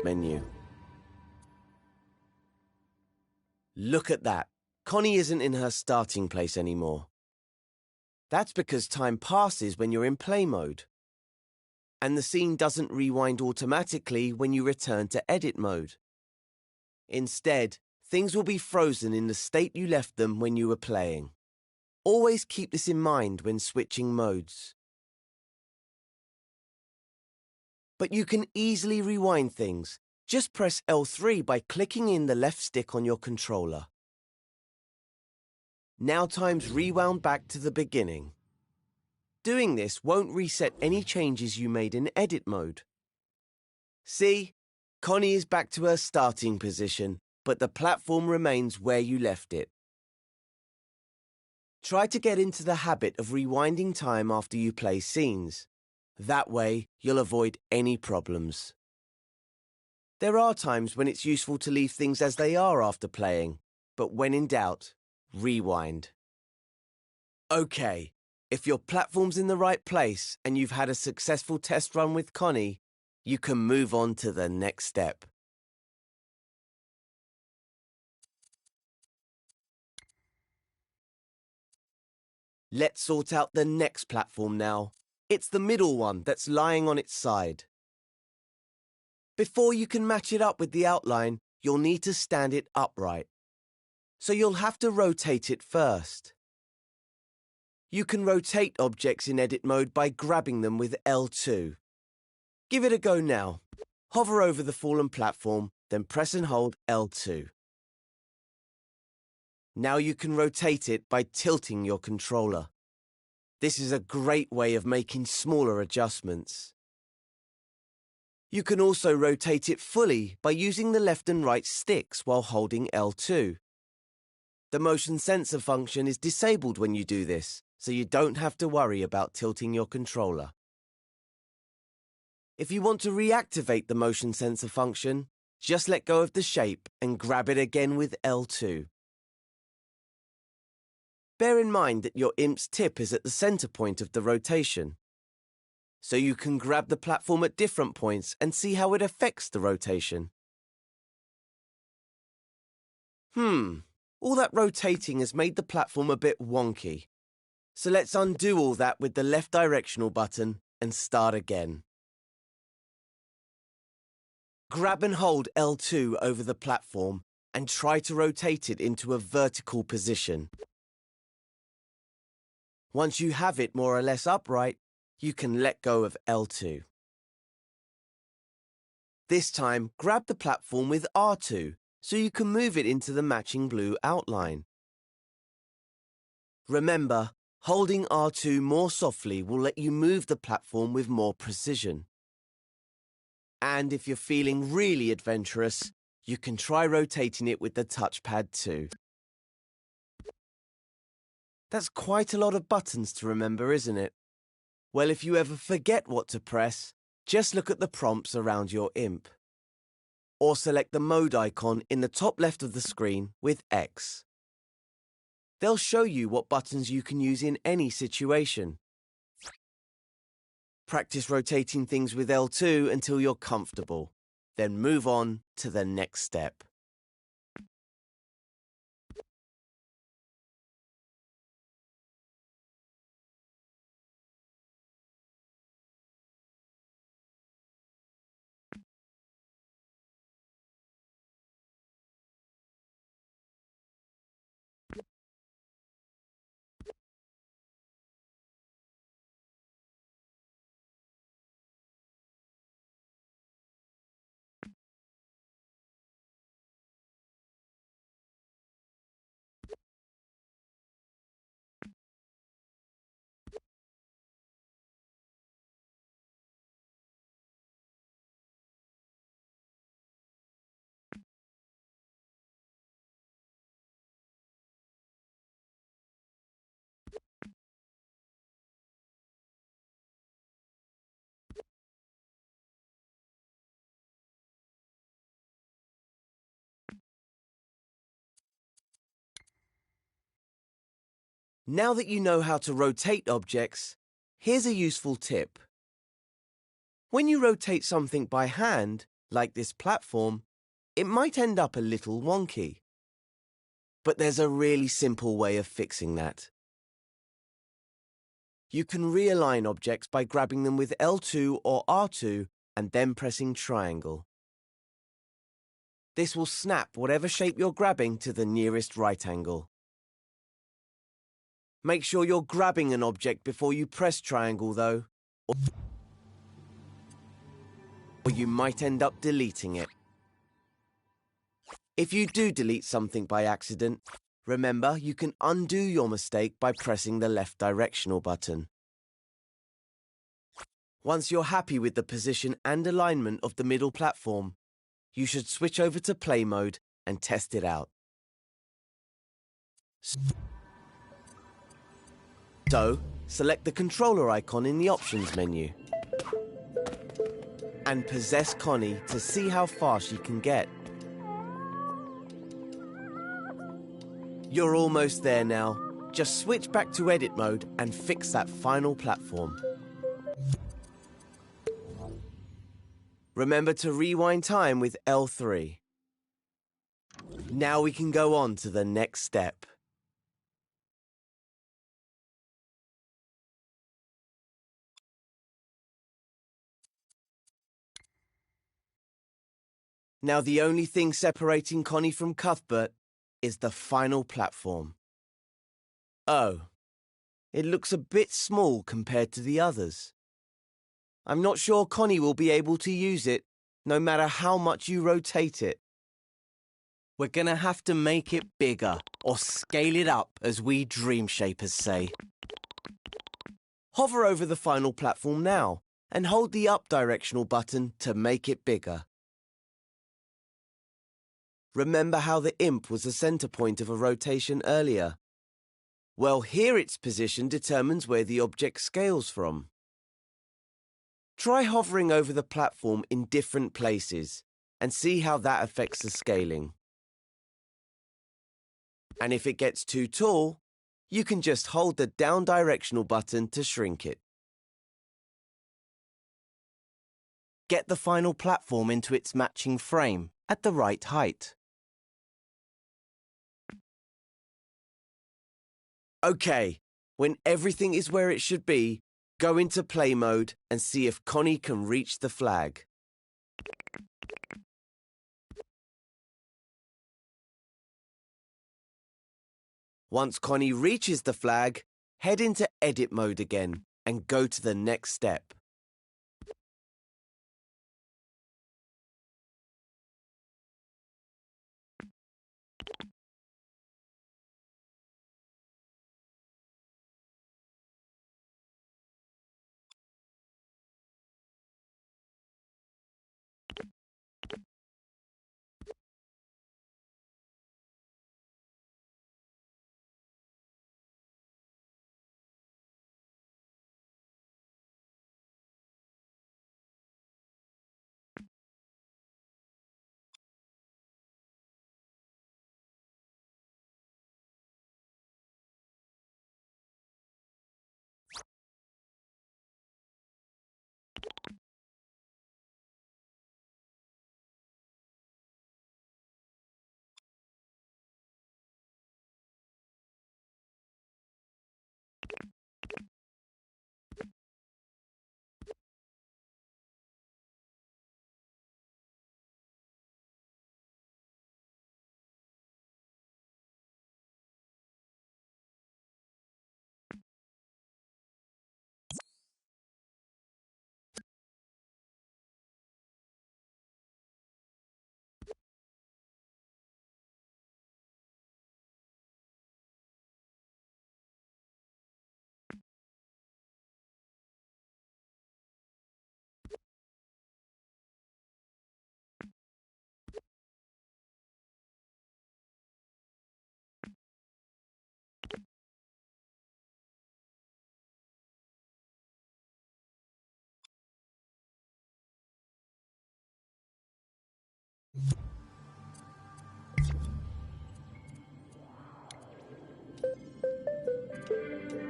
menu. Look at that. Connie isn't in her starting place anymore. That's because time passes when you're in play mode. And the scene doesn't rewind automatically when you return to edit mode. Instead, things will be frozen in the state you left them when you were playing. Always keep this in mind when switching modes. But you can easily rewind things. Just press L3 by clicking in the left stick on your controller. Now time's rewound back to the beginning. Doing this won't reset any changes you made in edit mode. See? Connie is back to her starting position, but the platform remains where you left it. Try to get into the habit of rewinding time after you play scenes. That way, you'll avoid any problems. There are times when it's useful to leave things as they are after playing, but when in doubt, rewind. Okay, if your platform's in the right place and you've had a successful test run with Connie, you can move on to the next step. Let's sort out the next platform now. It's the middle one that's lying on its side. Before you can match it up with the outline, you'll need to stand it upright. So you'll have to rotate it first. You can rotate objects in edit mode by grabbing them with L2. Give it a go now. Hover over the fallen platform, then press and hold L2. Now you can rotate it by tilting your controller. This is a great way of making smaller adjustments. You can also rotate it fully by using the left and right sticks while holding L2. The motion sensor function is disabled when you do this, so you don't have to worry about tilting your controller. If you want to reactivate the motion sensor function, just let go of the shape and grab it again with L2. Bear in mind that your imp's tip is at the center point of the rotation, so you can grab the platform at different points and see how it affects the rotation. All that rotating has made the platform a bit wonky. So let's undo all that with the left directional button and start again. Grab and hold L2 over the platform and try to rotate it into a vertical position. Once you have it more or less upright, you can let go of L2. This time, grab the platform with R2 so you can move it into the matching blue outline. Remember, holding R2 more softly will let you move the platform with more precision. And if you're feeling really adventurous, you can try rotating it with the touchpad too. That's quite a lot of buttons to remember, isn't it? Well, if you ever forget what to press, just look at the prompts around your imp. Or select the mode icon in the top left of the screen with X. They'll show you what buttons you can use in any situation. Practice rotating things with L2 until you're comfortable. Then move on to the next step. Now that you know how to rotate objects, here's a useful tip. When you rotate something by hand, like this platform, it might end up a little wonky. But there's a really simple way of fixing that. You can realign objects by grabbing them with L2 or R2 and then pressing triangle. This will snap whatever shape you're grabbing to the nearest right angle. Make sure you're grabbing an object before you press triangle, though, or you might end up deleting it. If you do delete something by accident, remember you can undo your mistake by pressing the left directional button. Once you're happy with the position and alignment of the middle platform, you should switch over to play mode and test it out. So, select the controller icon in the options menu and possess Connie to see how far she can get. You're almost there now. Just switch back to edit mode and fix that final platform. Remember to rewind time with L3. Now we can go on to the next step. Now the only thing separating Connie from Cuthbert is the final platform. Oh, it looks a bit small compared to the others. I'm not sure Connie will be able to use it, no matter how much you rotate it. We're gonna have to make it bigger, or scale it up, as we dream shapers say. Hover over the final platform now, and hold the up directional button to make it bigger. Remember how the imp was the center point of a rotation earlier? Well, here its position determines where the object scales from. Try hovering over the platform in different places and see how that affects the scaling. And if it gets too tall, you can just hold the down directional button to shrink it. Get the final platform into its matching frame at the right height. Okay, when everything is where it should be, go into play mode and see if Connie can reach the flag. Once Connie reaches the flag, head into edit mode again and go to the next step.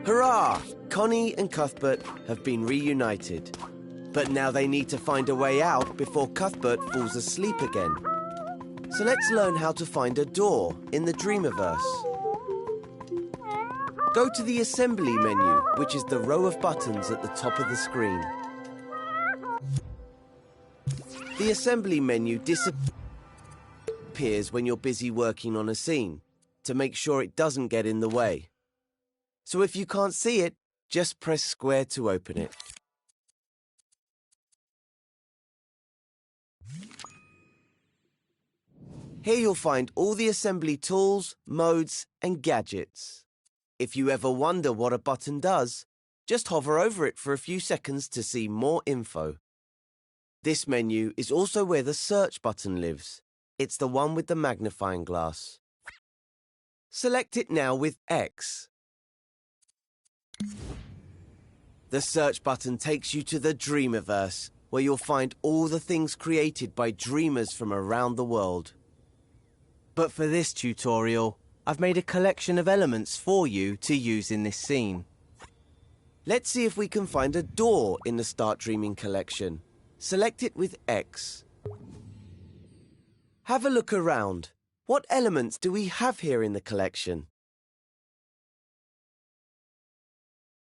Hurrah! Connie and Cuthbert have been reunited. But now they need to find a way out before Cuthbert falls asleep again. So let's learn how to find a door in the Dreamiverse. Go to the Assembly menu, which is the row of buttons at the top of the screen. The Assembly menu disappears when you're busy working on a scene, to make sure it doesn't get in the way. So if you can't see it, just press square to open it. Here you'll find all the assembly tools, modes, and gadgets. If you ever wonder what a button does, just hover over it for a few seconds to see more info. This menu is also where the search button lives. It's the one with the magnifying glass. Select it now with X. The search button takes you to the Dreamiverse, where you'll find all the things created by dreamers from around the world. But for this tutorial, I've made a collection of elements for you to use in this scene. Let's see if we can find a door in the Start Dreaming collection. Select it with X. Have a look around. What elements do we have here in the collection?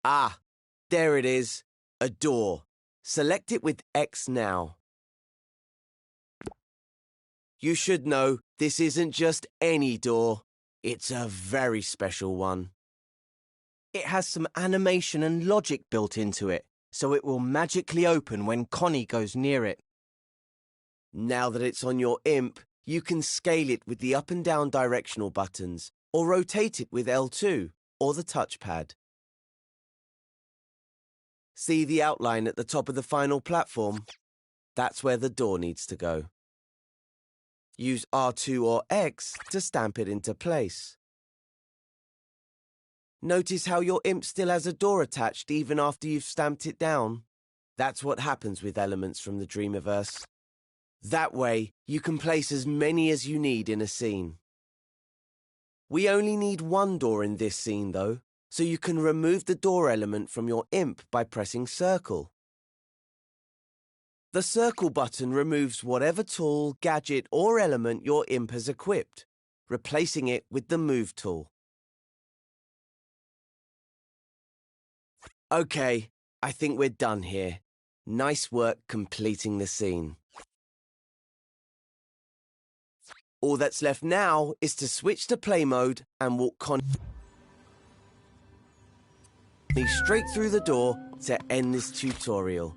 Ah, there it is. A door. Select it with X now. You should know this isn't just any door. It's a very special one. It has some animation and logic built into it, so it will magically open when Connie goes near it. Now that it's on your imp, you can scale it with the up and down directional buttons, or rotate it with L2, or the touchpad. See the outline at the top of the final platform? That's where the door needs to go. Use R2 or X to stamp it into place. Notice how your imp still has a door attached even after you've stamped it down? That's what happens with elements from the Dreamiverse. That way, you can place as many as you need in a scene. We only need one door in this scene, though, so you can remove the door element from your imp by pressing circle. The circle button removes whatever tool, gadget, or element your imp has equipped, replacing it with the move tool. Okay, I think we're done here. Nice work completing the scene. All that's left now is to switch to play mode and walk Connie straight through the door to end this tutorial.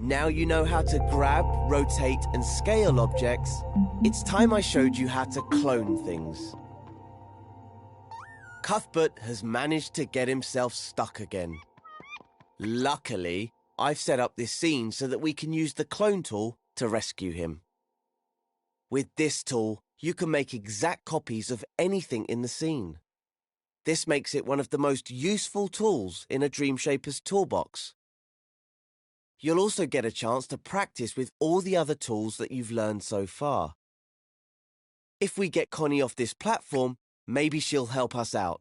Now you know how to grab, rotate, and scale objects, it's time I showed you how to clone things. Cuthbert has managed to get himself stuck again. Luckily, I've set up this scene so that we can use the clone tool to rescue him. With this tool, you can make exact copies of anything in the scene. This makes it one of the most useful tools in a Dreamshaper's toolbox. You'll also get a chance to practice with all the other tools that you've learned so far. If we get Connie off this platform, maybe she'll help us out.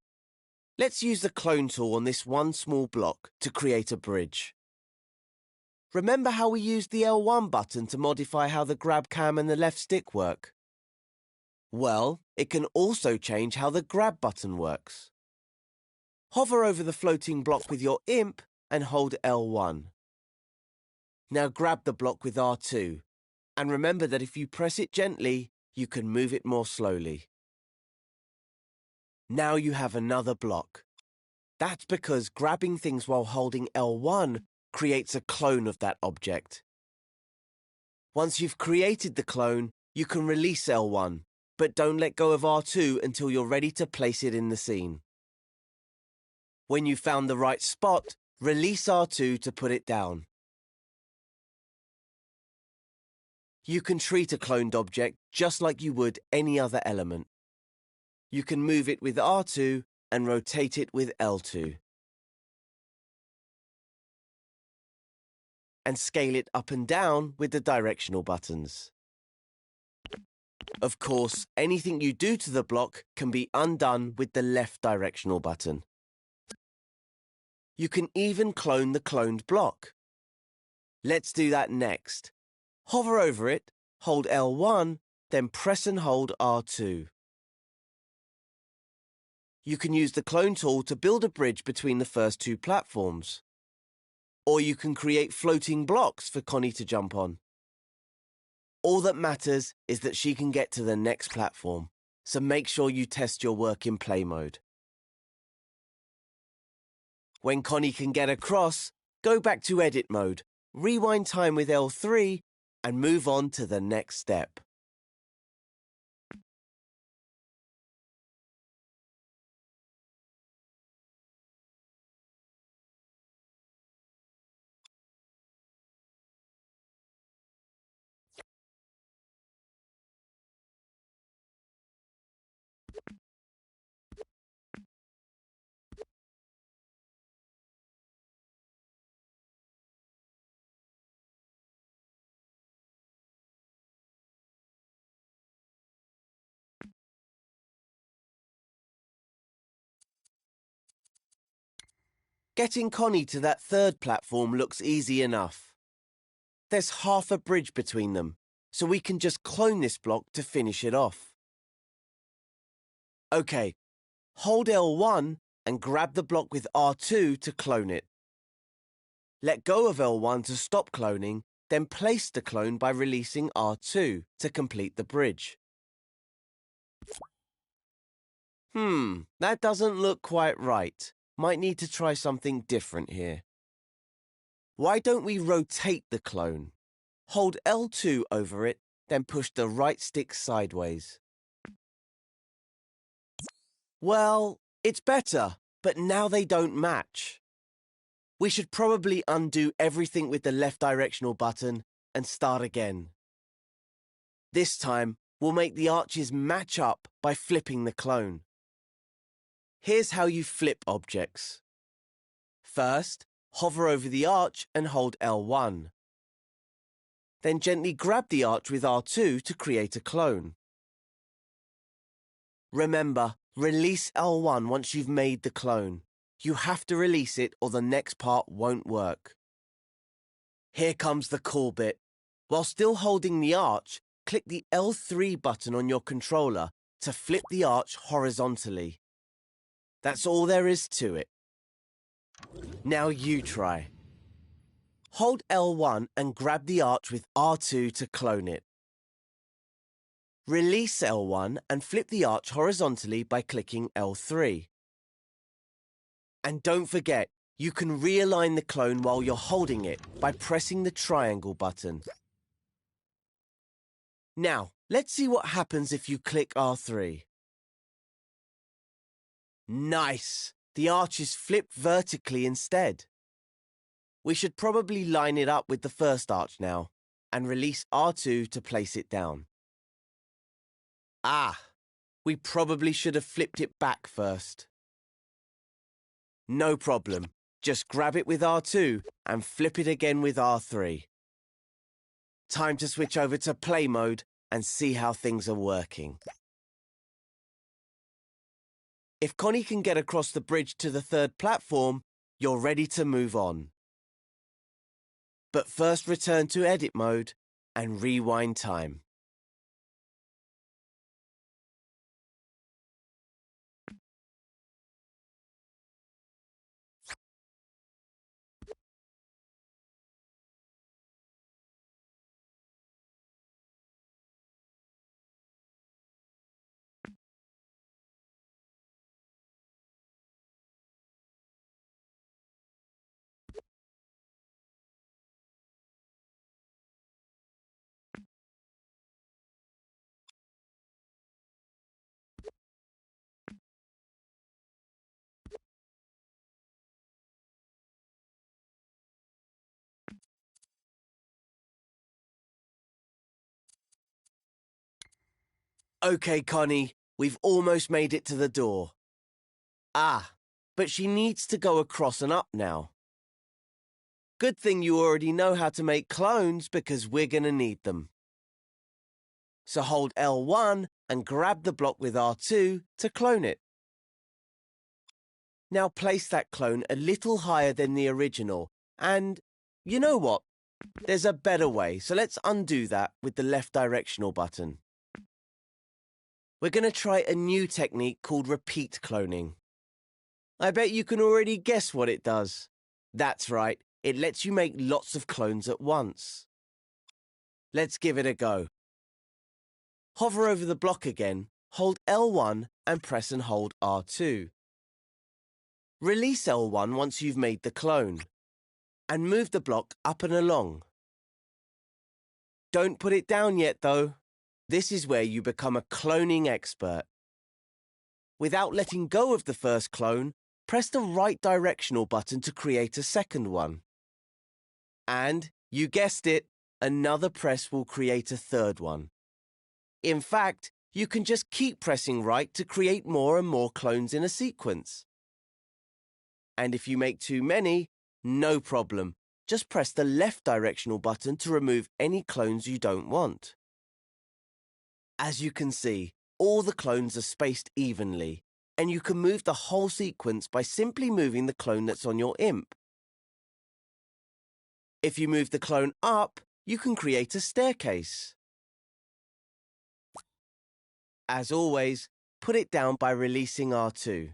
Let's use the clone tool on this one small block to create a bridge. Remember how we used the L1 button to modify how the grab cam and the left stick work? Well, it can also change how the grab button works. Hover over the floating block with your imp and hold L1. Now grab the block with R2, and remember that if you press it gently, you can move it more slowly. Now you have another block. That's because grabbing things while holding L1 creates a clone of that object. Once you've created the clone, you can release L1, but don't let go of R2 until you're ready to place it in the scene. When you've found the right spot, release R2 to put it down. You can treat a cloned object just like you would any other element. You can move it with R2 and rotate it with L2. And scale it up and down with the directional buttons. Of course, anything you do to the block can be undone with the left directional button. You can even clone the cloned block. Let's do that next. Hover over it, hold L1, then press and hold R2. You can use the clone tool to build a bridge between the first two platforms. Or you can create floating blocks for Connie to jump on. All that matters is that she can get to the next platform, so make sure you test your work in play mode. When Connie can get across, go back to edit mode, rewind time with L3, and move on to the next step. Getting Connie to that third platform looks easy enough. There's half a bridge between them, so we can just clone this block to finish it off. OK, hold L1 and grab the block with R2 to clone it. Let go of L1 to stop cloning, then place the clone by releasing R2 to complete the bridge. That doesn't look quite right. Might need to try something different here. Why don't we rotate the clone? Hold L2 over it, then push the right stick sideways. Well, it's better, but now they don't match. We should probably undo everything with the left directional button and start again. This time, we'll make the arches match up by flipping the clone. Here's how you flip objects. First, hover over the arch and hold L1. Then gently grab the arch with R2 to create a clone. Remember, release L1 once you've made the clone. You have to release it or the next part won't work. Here comes the cool bit. While still holding the arch, click the L3 button on your controller to flip the arch horizontally. That's all there is to it. Now you try. Hold L1 and grab the arch with R2 to clone it. Release L1 and flip the arch horizontally by clicking L3. And don't forget, you can realign the clone while you're holding it by pressing the triangle button. Now, let's see what happens if you click R3. Nice! The arch is flipped vertically instead. We should probably line it up with the first arch now, and release R2 to place it down. We probably should have flipped it back first. No problem. Just grab it with R2 and flip it again with R3. Time to switch over to play mode and see how things are working. If Connie can get across the bridge to the third platform, you're ready to move on. But first return to edit mode and rewind time. OK, Connie, we've almost made it to the door. But she needs to go across and up now. Good thing you already know how to make clones because we're going to need them. So hold L1 and grab the block with R2 to clone it. Now place that clone a little higher than the original, and you know what? There's a better way, so let's undo that with the left directional button. We're going to try a new technique called repeat cloning. I bet you can already guess what it does. That's right, it lets you make lots of clones at once. Let's give it a go. Hover over the block again, hold L1 and press and hold R2. Release L1 once you've made the clone, and move the block up and along. Don't put it down yet, though. This is where you become a cloning expert. Without letting go of the first clone, press the right directional button to create a second one. And, you guessed it, another press will create a third one. In fact, you can just keep pressing right to create more and more clones in a sequence. And if you make too many, no problem. Just press the left directional button to remove any clones you don't want. As you can see, all the clones are spaced evenly, and you can move the whole sequence by simply moving the clone that's on your imp. If you move the clone up, you can create a staircase. As always, put it down by releasing R2.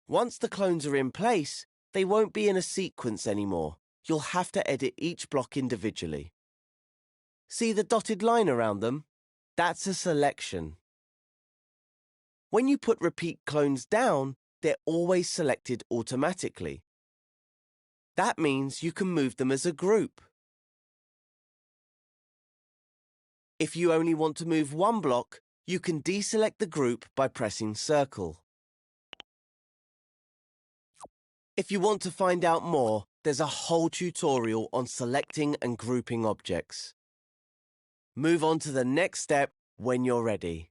Once the clones are in place, they won't be in a sequence anymore. You'll have to edit each block individually. See the dotted line around them? That's a selection. When you put repeat clones down, they're always selected automatically. That means you can move them as a group. If you only want to move one block, you can deselect the group by pressing circle. If you want to find out more, there's a whole tutorial on selecting and grouping objects. Move on to the next step when you're ready.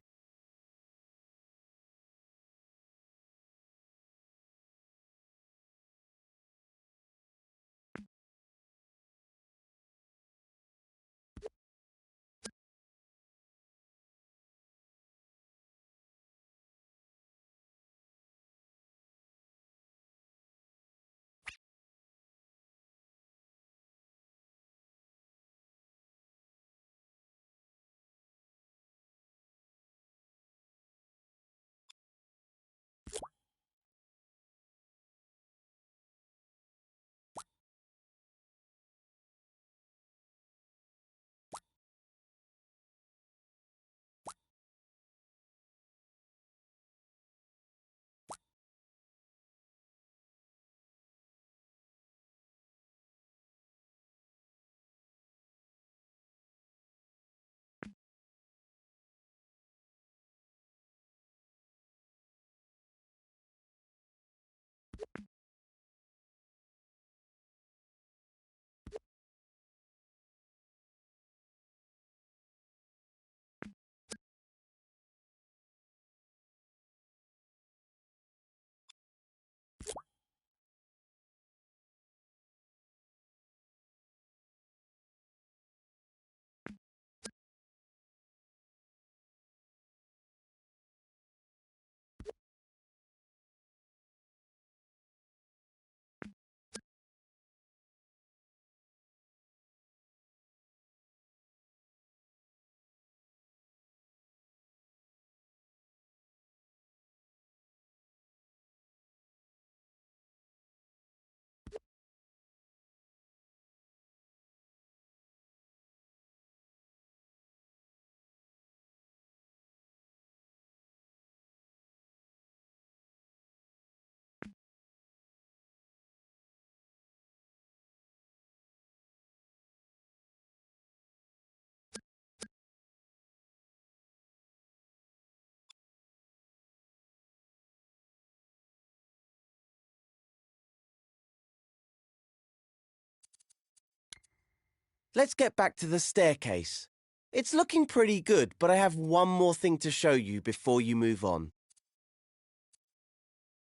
Let's get back to the staircase. It's looking pretty good, but I have one more thing to show you before you move on.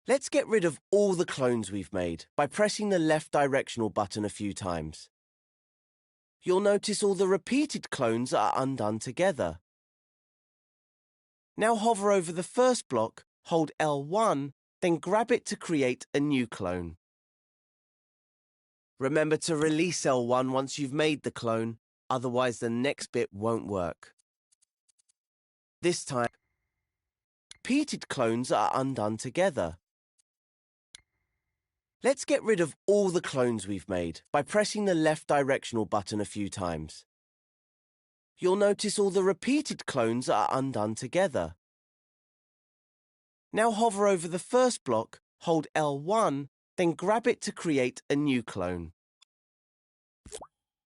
Let's get rid of all the clones we've made by pressing the left directional button a few times. You'll notice all the repeated clones are undone together. Now hover over the first block, hold L1, then grab it to create a new clone. Remember to release L1 once you've made the clone, otherwise the next bit won't work. This time, repeated clones are undone together. Let's get rid of all the clones we've made by pressing the left directional button a few times. You'll notice all the repeated clones are undone together. Now hover over the first block, Hold L1, then grab it to create a new clone.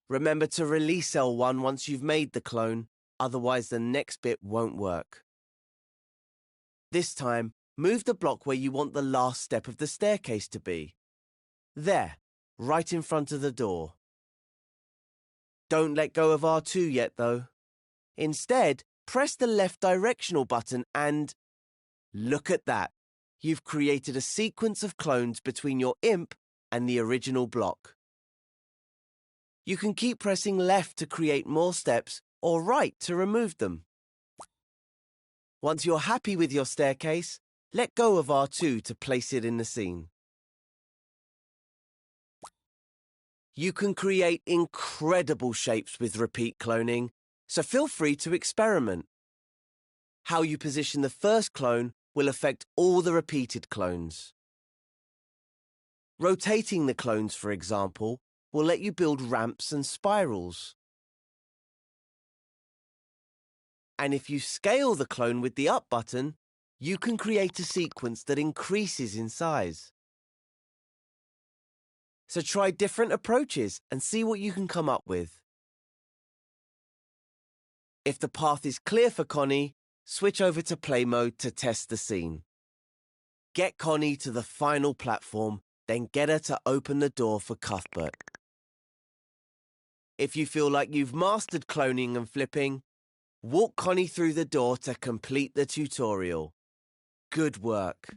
Remember to release L1 once you've made the clone, otherwise the next bit won't work. This time, move the block where you want the last step of the staircase to be. There, right in front of the door. Don't let go of R2 yet, though. Instead, press the left directional button and... look at that. You've created a sequence of clones between your imp and the original block. You can keep pressing left to create more steps or right to remove them. Once you're happy with your staircase, let go of R2 to place it in the scene. You can create incredible shapes with repeat cloning, so feel free to experiment. How you position the first clone will affect all the repeated clones. Rotating the clones, for example, will let you build ramps and spirals. And if you scale the clone with the up button, you can create a sequence that increases in size. So try different approaches and see what you can come up with. If the path is clear for Connie, switch over to play mode to test the scene. Get Connie to the final platform, then get her to open the door for Cuthbert. If you feel like you've mastered cloning and flipping, walk Connie through the door to complete the tutorial. Good work.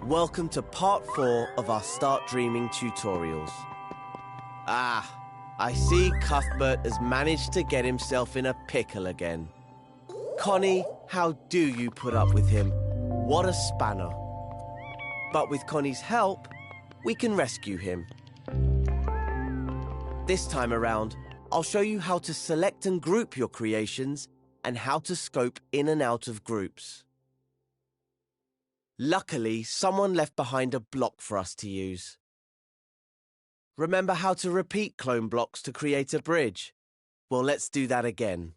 Welcome to part 4 of our Start Dreaming tutorials. I see Cuthbert has managed to get himself in a pickle again. Connie, how do you put up with him? What a spanner. But with Connie's help, we can rescue him. This time around, I'll show you how to select and group your creations and how to scope in and out of groups. Luckily, someone left behind a block for us to use. Remember how to repeat clone blocks to create a bridge? Well, let's do that again.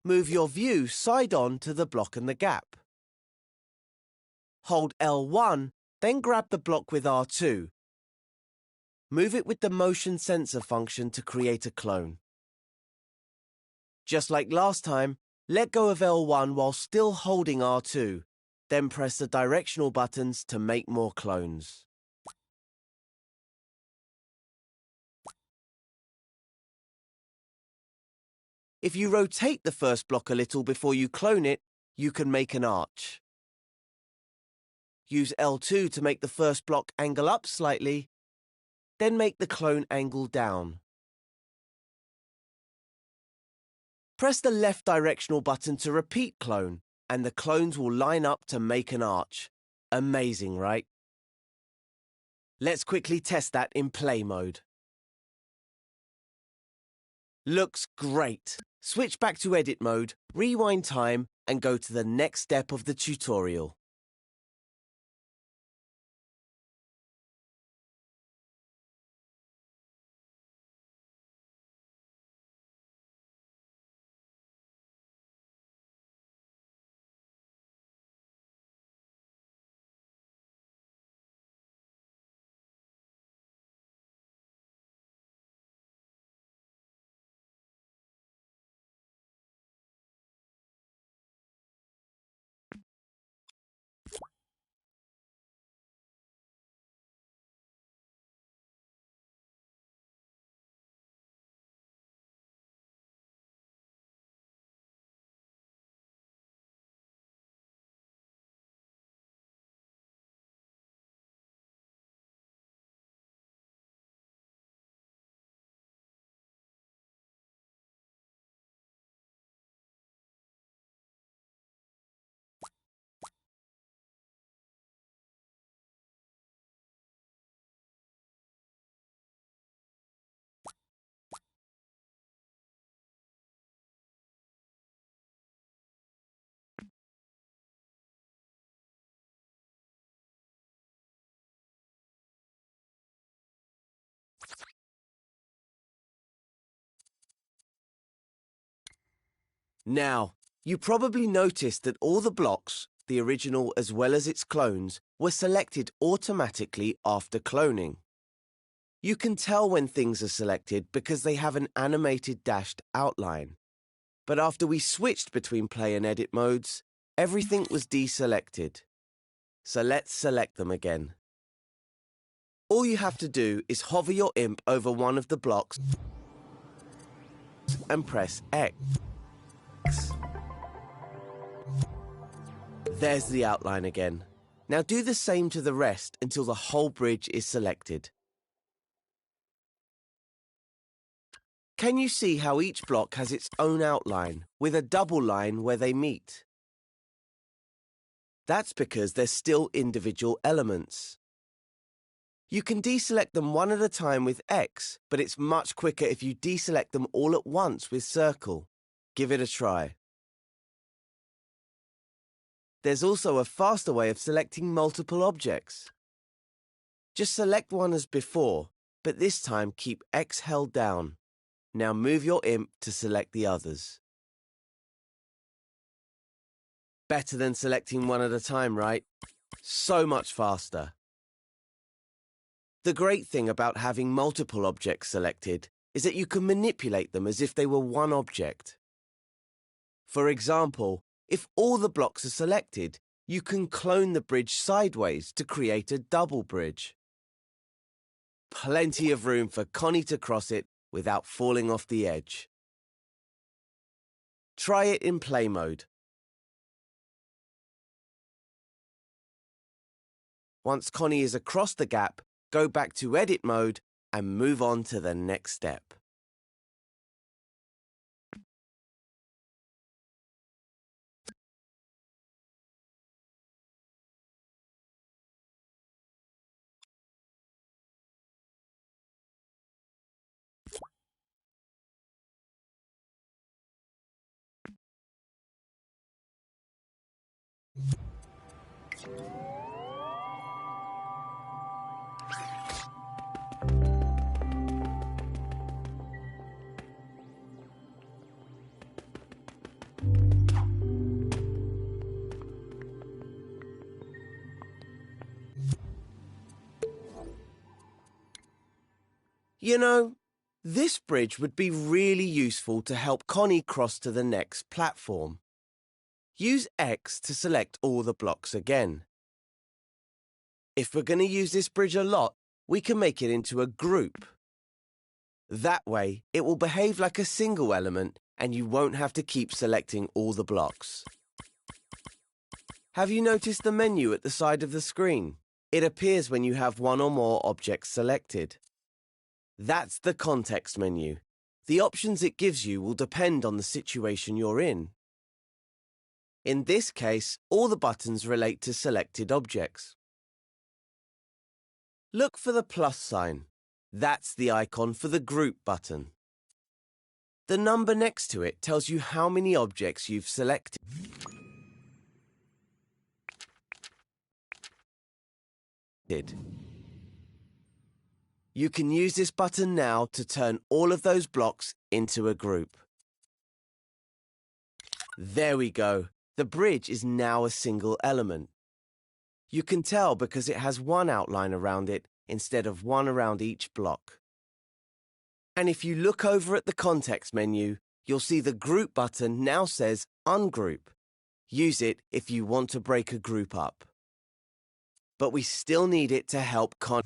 Move your view side on to the block and the gap. Hold L1, then grab the block with R2. Move it with the motion sensor function to create a clone. Just like last time, let go of L1 while still holding R2, then press the directional buttons to make more clones. If you rotate the first block a little before you clone it, you can make an arch. Use L2 to make the first block angle up slightly, then make the clone angle down. Press the left directional button to repeat clone, and the clones will line up to make an arch. Amazing, right? Let's quickly test that in play mode. Looks great. Switch back to edit mode, rewind time, and go to the next step of the tutorial. Now, you probably noticed that all the blocks, the original as well as its clones, were selected automatically after cloning. You can tell when things are selected because they have an animated dashed outline. But after we switched between play and edit modes, everything was deselected. So let's select them again. All you have to do is hover your imp over one of the blocks and press X. There's the outline again. Now do the same to the rest until the whole bridge is selected. Can you see how each block has its own outline, with a double line where they meet? That's because they're still individual elements. You can deselect them one at a time with X, but it's much quicker if you deselect them all at once with Circle. Give it a try. There's also a faster way of selecting multiple objects. Just select one as before, but this time keep X held down. Now move your imp to select the others. Better than selecting one at a time, right? So much faster. The great thing about having multiple objects selected is that you can manipulate them as if they were one object. For example, if all the blocks are selected, you can clone the bridge sideways to create a double bridge. Plenty of room for Connie to cross it without falling off the edge. Try it in play mode. Once Connie is across the gap, go back to edit mode and move on to the next step. You know, this bridge would be really useful to help Connie cross to the next platform. Use X to select all the blocks again. If we're going to use this bridge a lot, we can make it into a group. That way, it will behave like a single element and you won't have to keep selecting all the blocks. Have you noticed the menu at the side of the screen? It appears when you have one or more objects selected. That's the context menu. The options it gives you will depend on the situation you're in. In this case, all the buttons relate to selected objects. Look for the plus sign. That's the icon for the group button. The number next to it tells you how many objects you've selected. You can use this button now to turn all of those blocks into a group. There we go. The bridge is now a single element. You can tell because it has one outline around it instead of one around each block. And if you look over at the context menu, you'll see the group button now says ungroup. Use it if you want to break a group up. But we still need it to help Connie.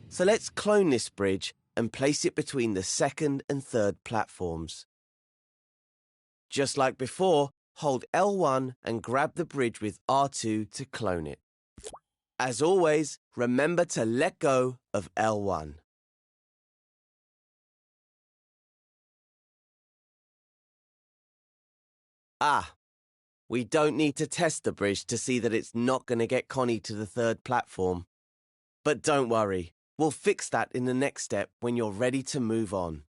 So let's clone this bridge and place it between the second and third platforms. Just like before, hold L1 and grab the bridge with R2 to clone it. As always, remember to let go of L1. We don't need to test the bridge to see that it's not going to get Connie to the third platform. But don't worry, we'll fix that in the next step when you're ready to move on.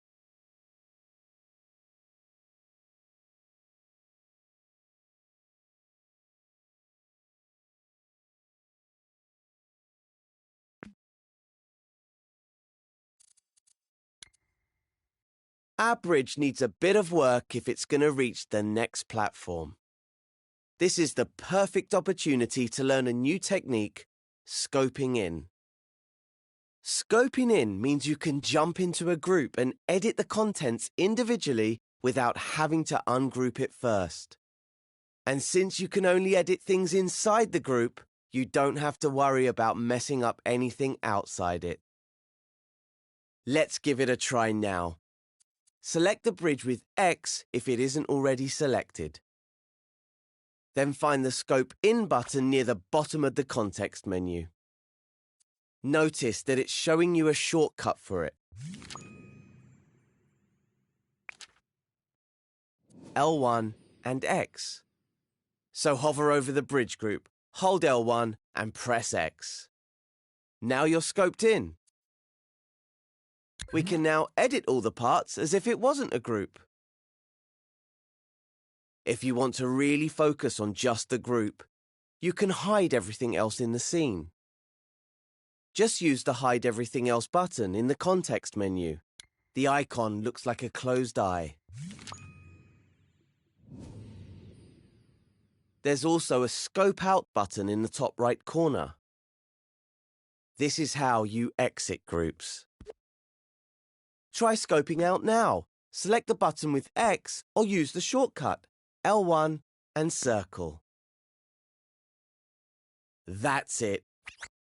Our bridge needs a bit of work if it's going to reach the next platform. This is the perfect opportunity to learn a new technique, scoping in. Scoping in means you can jump into a group and edit the contents individually without having to ungroup it first. And since you can only edit things inside the group, you don't have to worry about messing up anything outside it. Let's give it a try now. Select the bridge with X if it isn't already selected. Then find the Scope In button near the bottom of the context menu. Notice that it's showing you a shortcut for it. L1 and X. So hover over the bridge group, hold L1 and press X. Now you're scoped in. We can now edit all the parts as if it wasn't a group. If you want to really focus on just the group, you can hide everything else in the scene. Just use the Hide Everything Else button in the context menu. The icon looks like a closed eye. There's also a Scope Out button in the top right corner. This is how you exit groups. Try scoping out now. Select the button with X or use the shortcut, L1 and circle. That's it.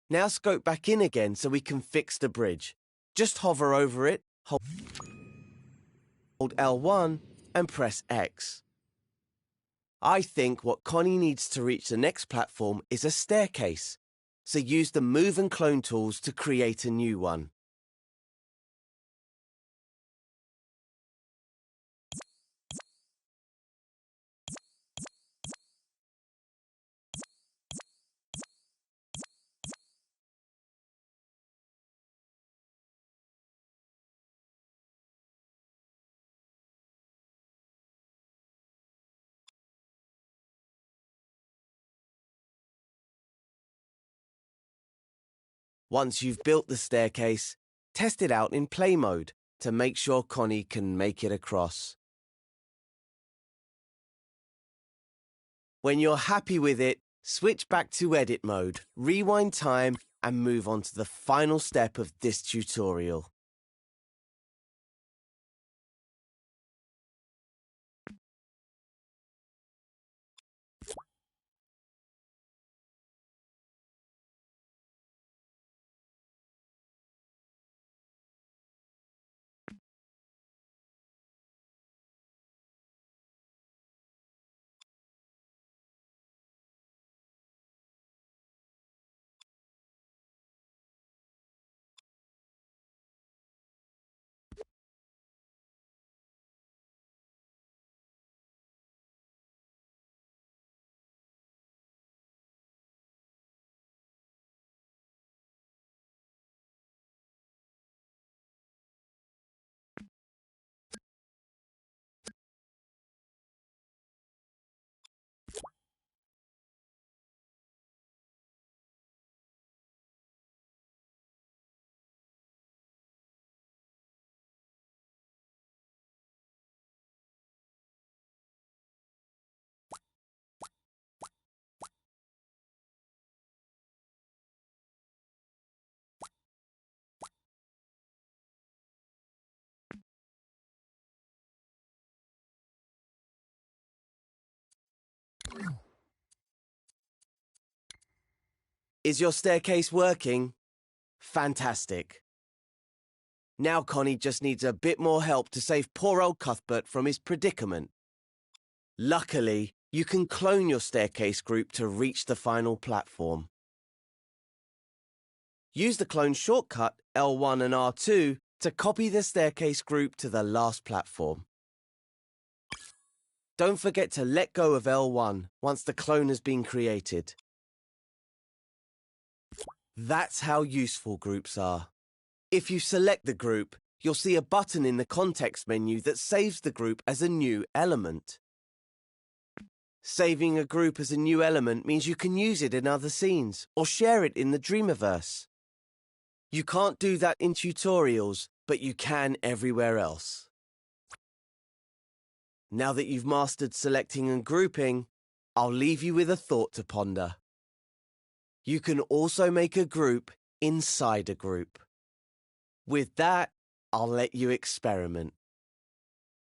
Now scope back in again so we can fix the bridge. Just hover over it, hold L1 and press X. I think what Connie needs to reach the next platform is a staircase, so use the Move and Clone tools to create a new one. Once you've built the staircase, test it out in play mode to make sure Connie can make it across. When you're happy with it, switch back to edit mode, rewind time, and move on to the final step of this tutorial. Is your staircase working? Fantastic. Now Connie just needs a bit more help to save poor old Cuthbert from his predicament. Luckily, you can clone your staircase group to reach the final platform. Use the clone shortcut L1 and R2 to copy the staircase group to the last platform. Don't forget to let go of L1 once the clone has been created. That's how useful groups are. If you select the group, you'll see a button in the context menu that saves the group as a new element. Saving a group as a new element means you can use it in other scenes or share it in the Dreamiverse. You can't do that in tutorials, but you can everywhere else. Now that you've mastered selecting and grouping, I'll leave you with a thought to ponder. You can also make a group inside a group. With that, I'll let you experiment.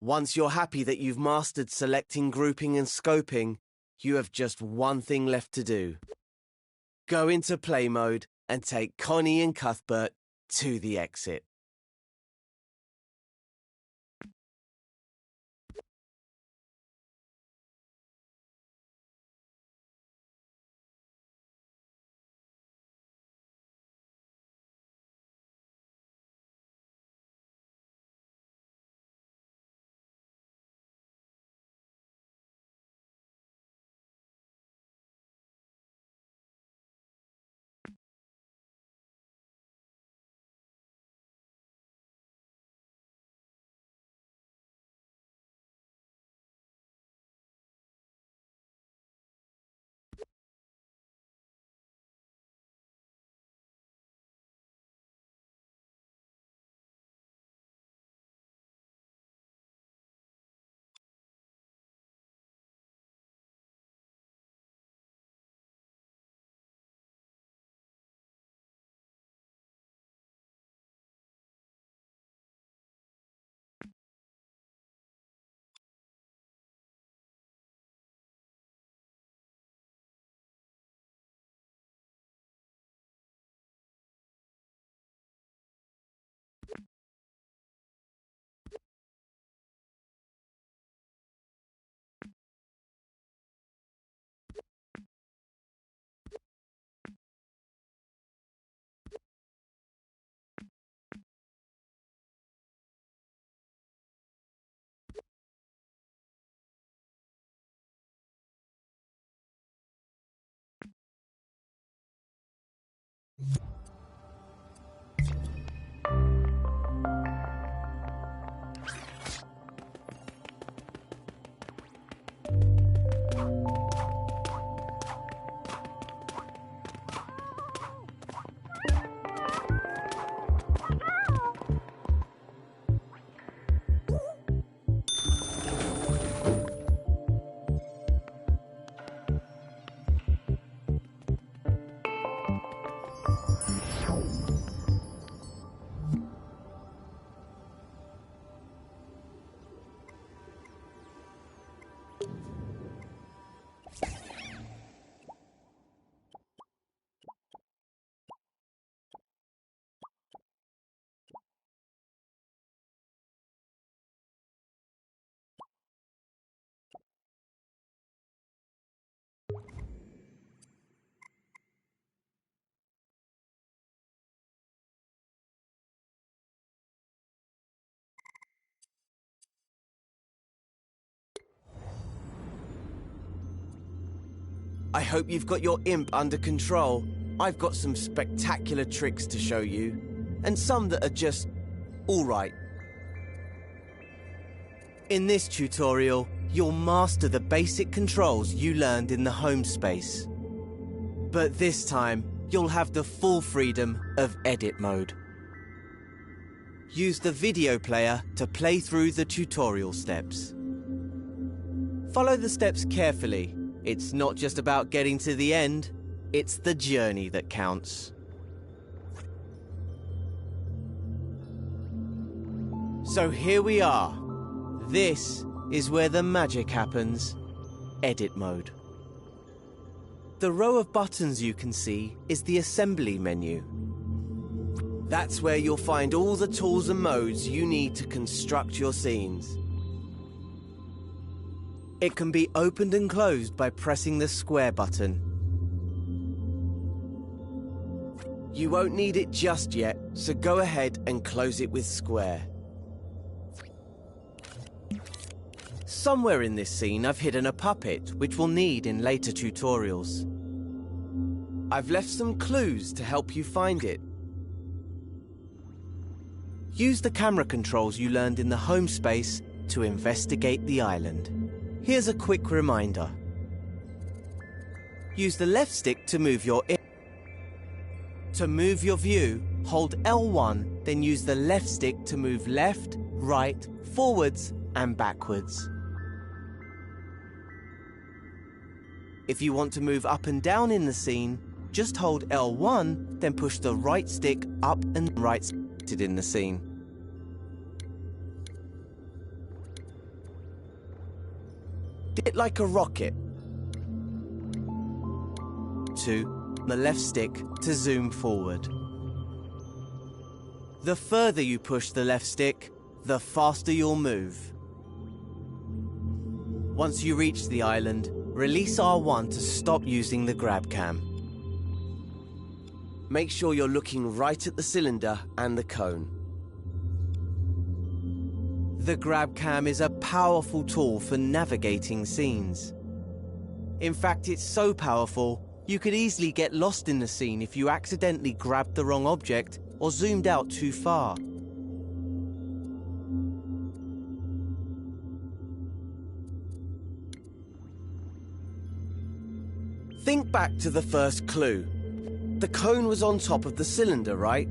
Once you're happy that you've mastered selecting, grouping and scoping, you have just one thing left to do. Go into play mode and take Connie and Cuthbert to the exit. I hope you've got your imp under control. I've got some spectacular tricks to show you, and some that are just alright. In this tutorial, you'll master the basic controls you learned in the home space. But this time, you'll have the full freedom of edit mode. Use the video player to play through the tutorial steps. Follow the steps carefully. It's not just about getting to the end, it's the journey that counts. So here we are. This is where the magic happens. Edit mode. The row of buttons you can see is the assembly menu. That's where you'll find all the tools and modes you need to construct your scenes. It can be opened and closed by pressing the square button. You won't need it just yet, so go ahead and close it with square. Somewhere in this scene I've hidden a puppet, which we'll need in later tutorials. I've left some clues to help you find it. Use the camera controls you learned in the home space to investigate the island. Here's a quick reminder. Use the left stick to move your imp. To move your view, hold L1, then use the left stick to move left, right, forwards, and backwards. If you want to move up and down in the scene, just hold L1, then push the right stick up and right in the scene. It like a rocket. 2. The left stick to zoom forward. The further you push the left stick, the faster you'll move. Once you reach the island, release R1 to stop using the grab cam. Make sure you're looking right at the cylinder and the cone. The grab cam is a powerful tool for navigating scenes. In fact, it's so powerful, you could easily get lost in the scene if you accidentally grabbed the wrong object or zoomed out too far. Think back to the first clue. The cone was on top of the cylinder, right?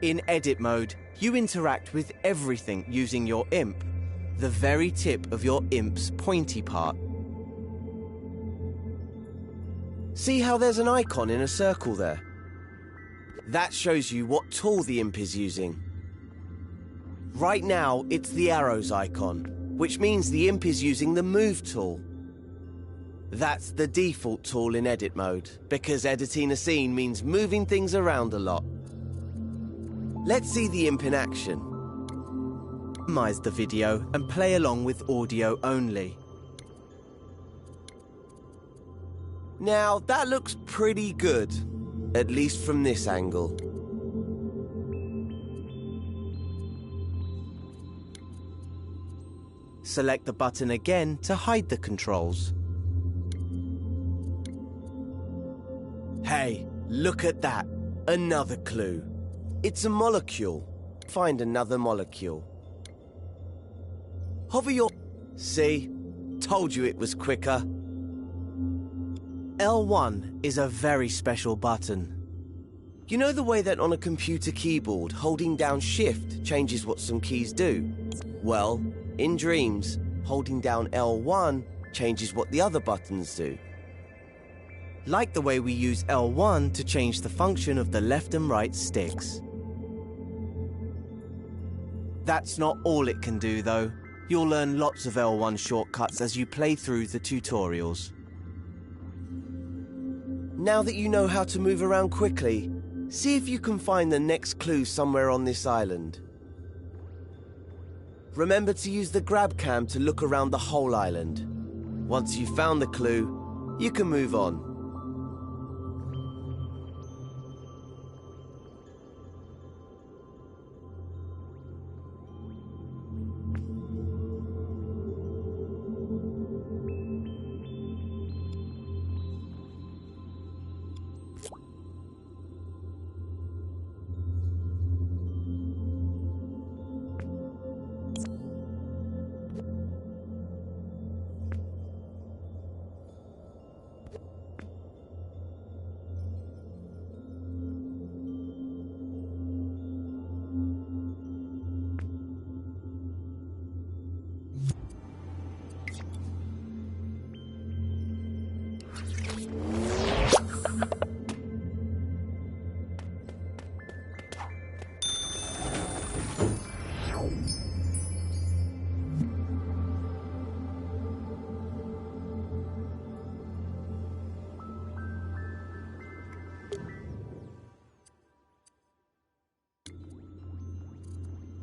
In edit mode, you interact with everything using your imp, the very tip of your imp's pointy part. See how there's an icon in a circle there? That shows you what tool the imp is using. Right now, it's the arrows icon, which means the imp is using the move tool. That's the default tool in edit mode, because editing a scene means moving things around a lot. Let's see the imp in action. Minimize the video and play along with audio only. Now, that looks pretty good, at least from this angle. Select the button again to hide the controls. Hey, look at that. Another clue. It's a molecule. Find another molecule. Hover your... See? Told you it was quicker. L1 is a very special button. You know the way that on a computer keyboard, holding down Shift changes what some keys do? Well, in Dreams, holding down L1 changes what the other buttons do. Like the way we use L1 to change the function of the left and right sticks. That's not all it can do though. You'll learn lots of L1 shortcuts as you play through the tutorials. Now that you know how to move around quickly, see if you can find the next clue somewhere on this island. Remember to use the grab cam to look around the whole island. Once you've found the clue, you can move on.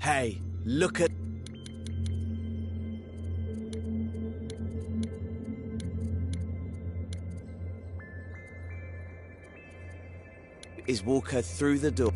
Hey, look at... Is Walker through the door?